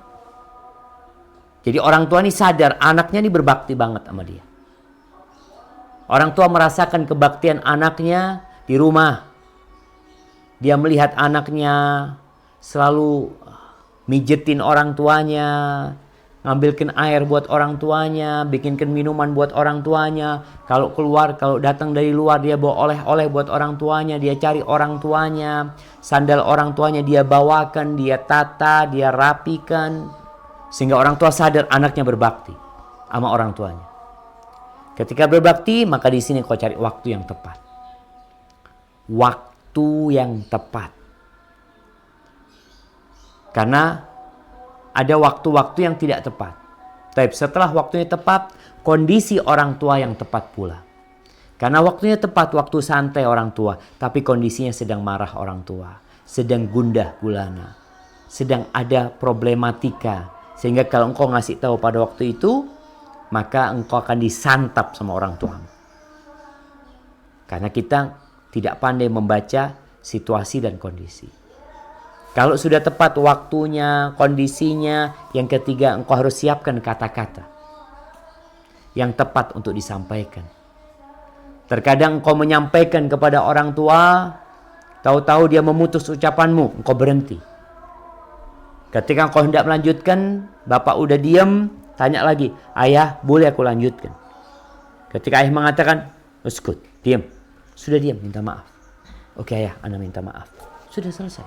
Jadi orang tua ini sadar anaknya ini berbakti banget sama dia. Orang tua merasakan kebaktian anaknya di rumah. Dia melihat anaknya selalu mijetin orang tuanya, ngambilkan air buat orang tuanya, bikinkan minuman buat orang tuanya. Kalau keluar, kalau datang dari luar dia bawa oleh-oleh buat orang tuanya, dia cari orang tuanya. Sandal orang tuanya dia bawakan, dia tata, dia rapikan. Sehingga orang tua sadar anaknya berbakti sama orang tuanya. Ketika berbakti, maka di sini kau cari waktu yang tepat. Waktu yang tepat. Karena ada waktu-waktu yang tidak tepat. Tapi setelah waktunya tepat, kondisi orang tua yang tepat pula. Karena waktunya tepat, waktu santai orang tua. Tapi kondisinya sedang marah orang tua. Sedang gundah gulana. Sedang ada problematika. Sehingga kalau engkau ngasih tahu pada waktu itu, maka engkau akan disantap sama orang tuamu. Karena kita tidak pandai membaca situasi dan kondisi. Kalau sudah tepat waktunya, kondisinya, yang ketiga engkau harus siapkan kata-kata yang tepat untuk disampaikan. Terkadang engkau menyampaikan kepada orang tua, tahu-tahu dia memutus ucapanmu, engkau berhenti. Ketika engkau hendak melanjutkan, bapak udah diam, tanya lagi, ayah boleh aku lanjutkan? Ketika ayah mengatakan, uskut, diam. Sudah diam, minta maaf. Oke ayah, ana minta maaf. Sudah selesai.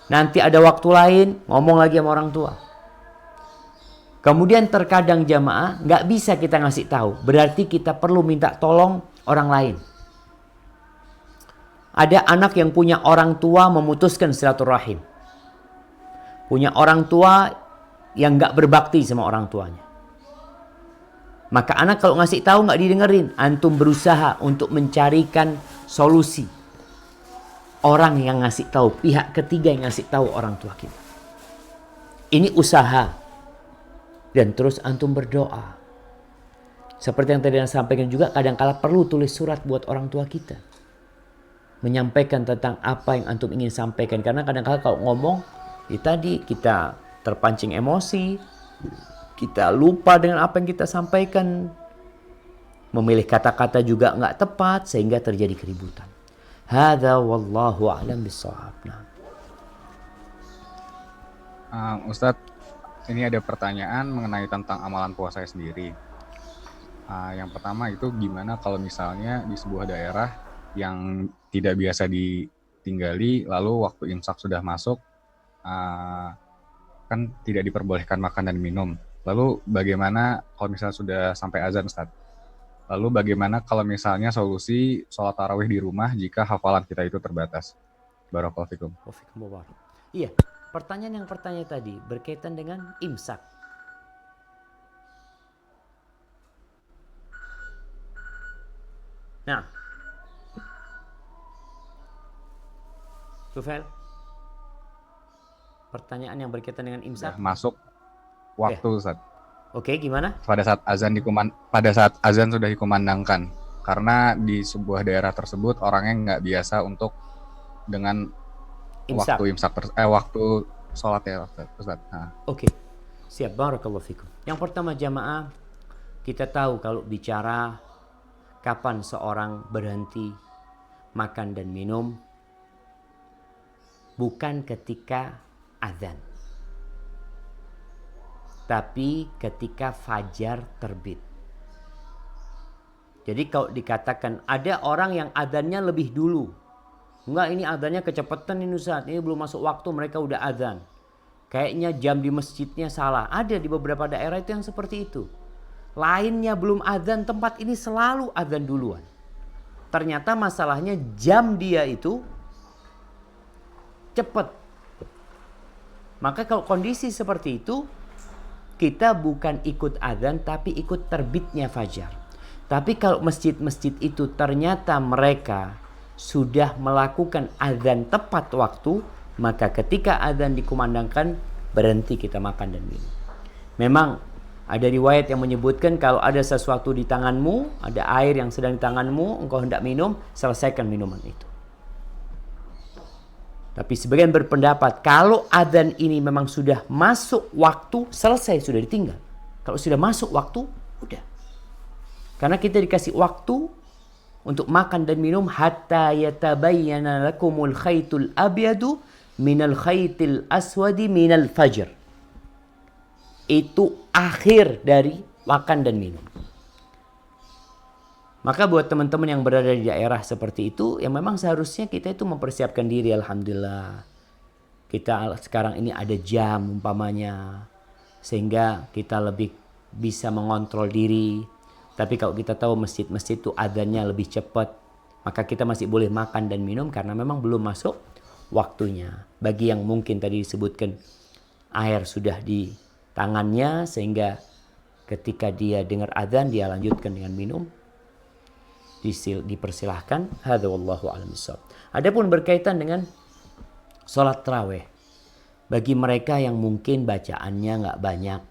Nanti ada waktu lain, ngomong lagi sama orang tua. Kemudian terkadang jamaah nggak bisa kita ngasih tahu. Berarti kita perlu minta tolong orang lain. Ada anak yang punya orang tua memutuskan silaturahim. Punya orang tua yang nggak berbakti sama orang tuanya. Maka anak kalau ngasih tahu nggak didengerin. Antum berusaha untuk mencarikan solusi. Orang yang ngasih tahu, pihak ketiga yang ngasih tahu orang tua kita. Ini usaha. Dan terus antum berdoa. Seperti yang tadi saya sampaikan juga, kadang-kala perlu tulis surat buat orang tua kita. Menyampaikan tentang apa yang antum ingin sampaikan. Karena kadang-kala kalau ngomong, tadi kita terpancing emosi. Kita lupa dengan apa yang kita sampaikan. Memilih kata-kata juga nggak tepat sehingga terjadi keributan. Hadza wallahu a'lam bissawab. Ustadz, ini ada pertanyaan mengenai tentang amalan puasa sendiri. Yang pertama itu gimana kalau misalnya di sebuah daerah yang tidak biasa ditinggali, lalu waktu imsak sudah masuk, kan tidak diperbolehkan makan dan minum. Lalu bagaimana kalau misalnya sudah sampai azan, Ustaz? Lalu bagaimana kalau misalnya solusi sholat tarawih di rumah jika hafalan kita itu terbatas? Barakallahu fikum. Iya, pertanyaan yang pertanyaan tadi berkaitan dengan imsak. Nah, Tufail, pertanyaan yang berkaitan dengan imsak. Sudah masuk waktu, Ustaz. Oke, gimana? Pada saat azan sudah dikumandangkan, karena di sebuah daerah tersebut orangnya nggak biasa untuk dengan Imsak. waktu sholat ya, Ustaz. Oke, siap. Barakallahu fikum. Yang pertama jamaah, kita tahu kalau bicara kapan seorang berhenti makan dan minum, bukan ketika azan, tapi ketika fajar terbit. Jadi kalau dikatakan ada orang yang azannya lebih dulu, enggak ini azannya kecepatan ini Ustaz, ini belum masuk waktu mereka udah azan. Kayaknya jam di masjidnya salah. Ada di beberapa daerah itu yang seperti itu. Lainnya belum azan, tempat ini selalu azan duluan. Ternyata masalahnya jam dia itu cepat. Maka kalau kondisi seperti itu, kita bukan ikut azan tapi ikut terbitnya fajar. Tapi kalau masjid-masjid itu ternyata mereka sudah melakukan azan tepat waktu, maka ketika azan dikumandangkan berhenti kita makan dan minum. Memang ada riwayat yang menyebutkan kalau ada sesuatu di tanganmu, ada air yang sedang di tanganmu, engkau hendak minum, selesaikan minuman itu. Tapi sebagian berpendapat kalau adzan ini memang sudah masuk waktu, selesai, sudah ditinggal. Kalau sudah masuk waktu, udah. Karena kita dikasih waktu untuk makan dan minum hatta yatabayyana lakumul khaytul abyadu minal khaytil aswadi minal fajr. Itu akhir dari makan dan minum. Maka buat teman-teman yang berada di daerah seperti itu, yang memang seharusnya kita itu mempersiapkan diri, alhamdulillah. Kita sekarang ini ada jam umpamanya, sehingga kita lebih bisa mengontrol diri. Tapi kalau kita tahu masjid-masjid itu adzannya lebih cepat, maka kita masih boleh makan dan minum karena memang belum masuk waktunya. Bagi yang mungkin tadi disebutkan air sudah di tangannya, sehingga ketika dia dengar adzan dia lanjutkan dengan minum. dipersilahkan. Hadza wallahu a'lam bishawab. Adapun berkaitan dengan sholat tarawih, bagi mereka yang mungkin bacaannya nggak banyak,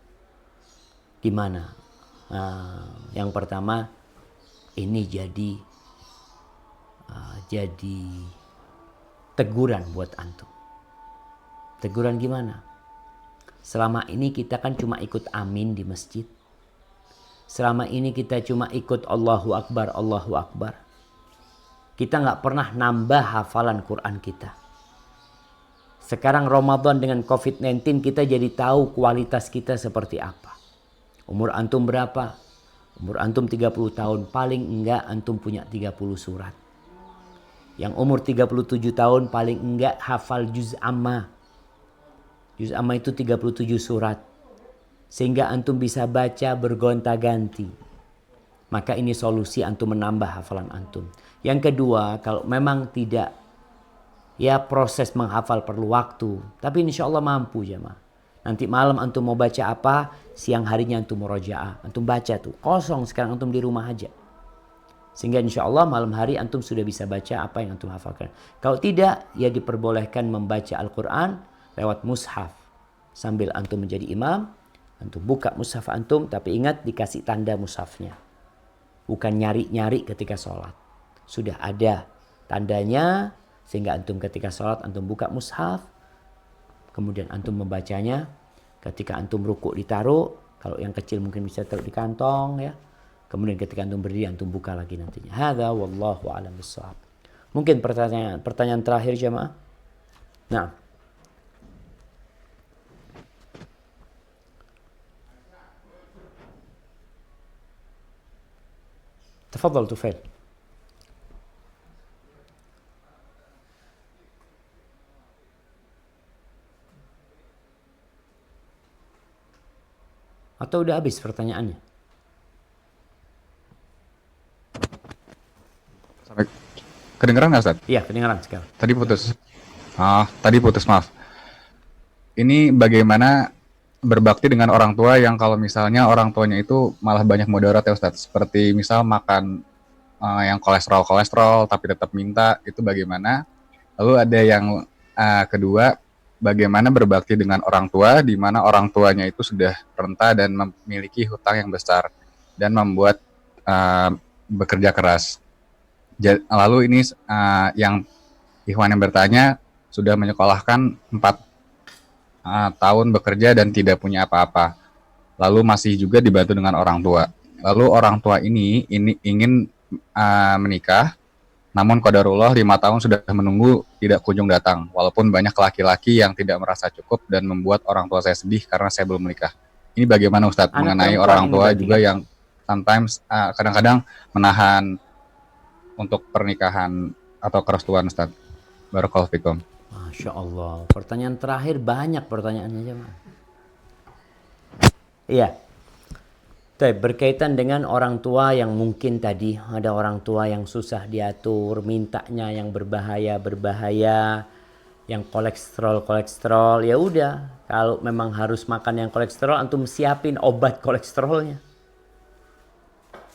gimana? Yang pertama, ini jadi teguran buat antum. Teguran gimana? Selama ini kita kan cuma ikut amin di masjid. Selama ini kita cuma ikut Allahu Akbar, Allahu Akbar. Kita nggak pernah nambah hafalan Quran kita. Sekarang Ramadan dengan COVID-19 kita jadi tahu kualitas kita seperti apa. Umur antum berapa? Umur antum 30 tahun. Paling enggak antum punya 30 surat. Yang umur 37 tahun paling enggak hafal juz amma. Juz amma itu 37 surat. Sehingga antum bisa baca bergonta-ganti. Maka ini solusi antum menambah hafalan antum. Yang kedua, kalau memang tidak, ya proses menghafal perlu waktu. Tapi insya Allah mampu jemaah. Nanti malam antum mau baca apa, siang harinya antum murojaah. Antum baca tuh, kosong sekarang antum di rumah aja. Sehingga insya Allah malam hari antum sudah bisa baca apa yang antum hafalkan. Kalau tidak, ya diperbolehkan membaca Al-Quran lewat mushaf. Sambil antum menjadi imam, antum buka mushaf antum, tapi ingat dikasih tanda mushafnya. Bukan nyari-nyari ketika sholat. Sudah ada tandanya, sehingga antum ketika sholat antum buka mushaf. Kemudian antum membacanya. Ketika antum rukuk ditaruh. Kalau yang kecil mungkin bisa taruh di kantong ya. Kemudian ketika antum berdiri antum buka lagi nantinya. Hadza wallahu a'lam bishawab. Mungkin pertanyaan terakhir jemaah. Nah. Tafadhal Tufail. Atau udah habis pertanyaannya? Sampai kedengeran nggak Ustaz? Iya, kedengaran sekarang. Tadi putus. Tadi putus, maaf. Ini bagaimana berbakti dengan orang tua yang kalau misalnya orang tuanya itu malah banyak mudarat ya Ustaz. Seperti misal makan yang kolesterol tapi tetap minta, itu bagaimana? Lalu ada yang kedua, bagaimana berbakti dengan orang tua di mana orang tuanya itu sudah renta dan memiliki hutang yang besar dan membuat bekerja keras. Lalu ini yang Ikhwan yang bertanya sudah menyekolahkan 4 tahun bekerja dan tidak punya apa-apa. Lalu masih juga dibantu dengan orang tua. Lalu orang tua ini ingin menikah, namun qadarullah 5 tahun sudah menunggu tidak kunjung datang. Walaupun banyak laki-laki yang tidak merasa cukup dan membuat orang tua saya sedih karena saya belum menikah. Ini bagaimana Ustadz mengenai orang tua juga yang sometimes kadang-kadang menahan untuk pernikahan atau kerestuan Ustadz. Barakallahu fikum. Masya Allah. Pertanyaan terakhir banyak pertanyaannya jemaah. Iya. Berkaitan dengan orang tua yang mungkin tadi ada orang tua yang susah diatur, mintanya yang berbahaya, yang kolesterol, ya udah. Kalau memang harus makan yang kolesterol, antum siapin obat kolesterolnya.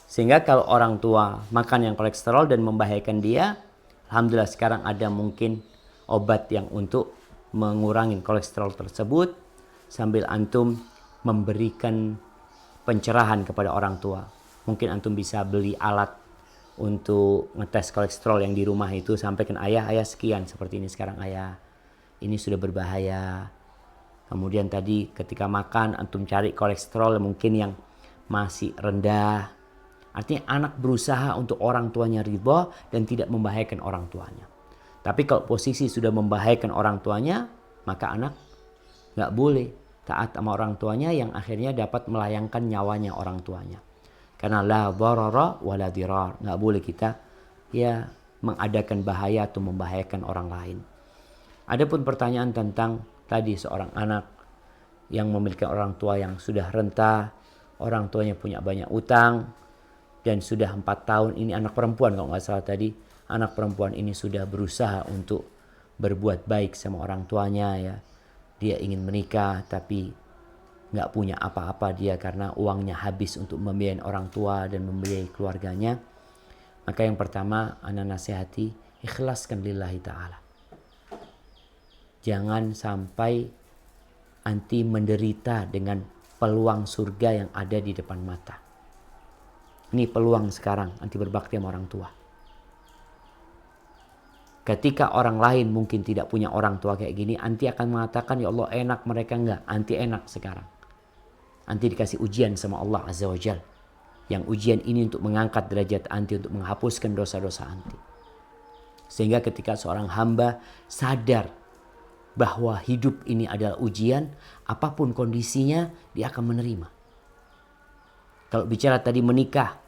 Sehingga kalau orang tua makan yang kolesterol dan membahayakan dia, alhamdulillah sekarang ada mungkin obat yang untuk mengurangi kolesterol tersebut sambil antum memberikan pencerahan kepada orang tua. Mungkin antum bisa beli alat untuk ngetes kolesterol yang di rumah itu, sampaikan ayah sekian seperti ini sekarang ayah. Ini sudah berbahaya. Kemudian tadi ketika makan antum cari kolesterol mungkin yang masih rendah. Artinya anak berusaha untuk orang tuanya ridha dan tidak membahayakan orang tuanya. Tapi kalau posisi sudah membahayakan orang tuanya, maka anak nggak boleh taat sama orang tuanya yang akhirnya dapat melayangkan nyawanya orang tuanya. Karena la dharara wa la dirar. Nggak boleh kita ya mengadakan bahaya atau membahayakan orang lain. Adapun pertanyaan tentang tadi seorang anak yang memiliki orang tua yang sudah renta, orang tuanya punya banyak utang, dan sudah 4 tahun ini anak perempuan kalau nggak salah tadi. Anak perempuan ini sudah berusaha untuk berbuat baik sama orang tuanya ya. Dia ingin menikah tapi nggak punya apa-apa dia karena uangnya habis untuk membiayai orang tua dan membiayai keluarganya. Maka yang pertama, ana nasihati, ikhlaskan lillahi ta'ala. Jangan sampai anti menderita dengan peluang surga yang ada di depan mata. Ini peluang sekarang anti berbakti sama orang tua. Ketika orang lain mungkin tidak punya orang tua kayak gini, anti akan mengatakan, ya Allah enak, mereka enggak. Anti enak sekarang. Anti dikasih ujian sama Allah Azza wa Jal. Yang ujian ini untuk mengangkat derajat anti, untuk menghapuskan dosa-dosa anti. Sehingga ketika seorang hamba sadar bahwa hidup ini adalah ujian, apapun kondisinya, dia akan menerima. Kalau bicara tadi menikah,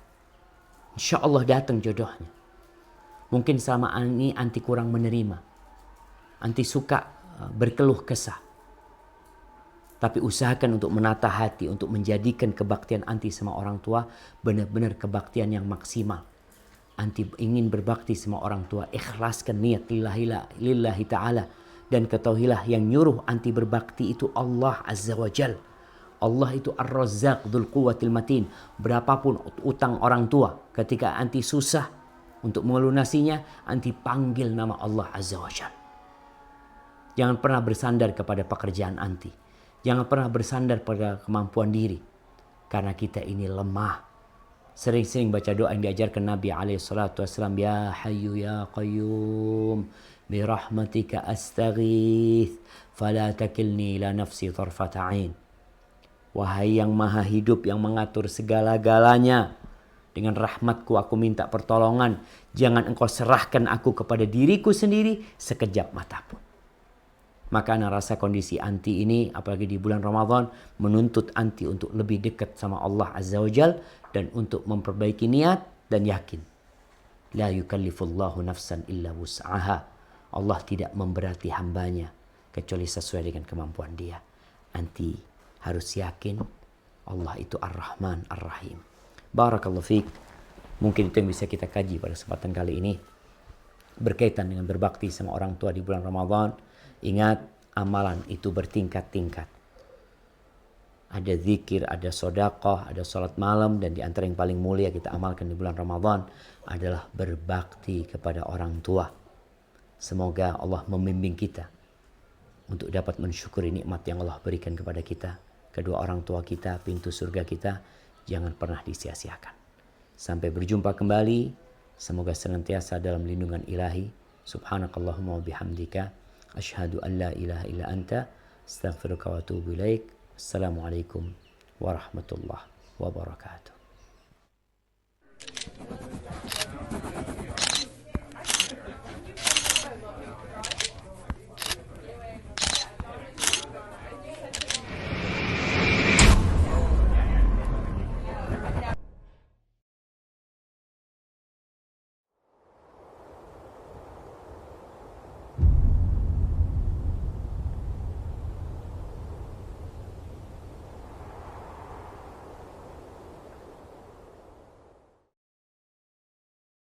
insya Allah datang jodohnya. Mungkin selama ini anti kurang menerima. Anti suka berkeluh kesah. Tapi usahakan untuk menata hati, untuk menjadikan kebaktian anti sama orang tua benar-benar kebaktian yang maksimal. Anti ingin berbakti sama orang tua, ikhlaskan niat lillahi ta'ala. Dan ketahuilah yang nyuruh anti berbakti itu Allah Azza wa Jal. Allah itu Ar-Razzaq Dzul Quwwatil Matin. Berapapun utang orang tua, ketika anti susah untuk melunasinya, anti panggil nama Allah Azza wa Jal. Jangan pernah bersandar kepada pekerjaan anti. Jangan pernah bersandar pada kemampuan diri. Karena kita ini lemah. Sering-sering baca doa yang diajarkan Nabi SAW. Ya Hayyu Ya Qayyum, birahmatika astaghith, fala takilni ila nafsi tarfata ain. Wahai yang maha hidup, yang mengatur segala-galanya, dengan rahmatku aku minta pertolongan. Jangan engkau serahkan aku kepada diriku sendiri sekejap mata pun. Maka ana rasa kondisi anti ini, apalagi di bulan Ramadan, menuntut anti untuk lebih dekat sama Allah Azza wa Jal. Dan untuk memperbaiki niat dan yakin. La yukallifullahu nafsan illa wus'aha. Allah tidak memberati hambanya kecuali sesuai dengan kemampuan dia. Anti harus yakin Allah itu Ar-Rahman Ar-Rahim. Barakallahu fiik. Mungkin itu yang bisa kita kaji pada kesempatan kali ini. Berkaitan dengan berbakti sama orang tua di bulan Ramadan. Ingat, amalan itu bertingkat-tingkat. Ada zikir, ada sedekah, ada salat malam. Dan di antara yang paling mulia kita amalkan di bulan Ramadan adalah berbakti kepada orang tua. Semoga Allah membimbing kita untuk dapat mensyukuri nikmat yang Allah berikan kepada kita. Kedua orang tua kita, pintu surga kita, jangan pernah disia-siakan. Sampai berjumpa kembali. Semoga senantiasa dalam lindungan ilahi. Subhanakallahumma wa bihamdika. Asyhadu an la ilaha illa anta. Astaghfiruka wa atubu ilaik. Assalamualaikum warahmatullahi wabarakatuh.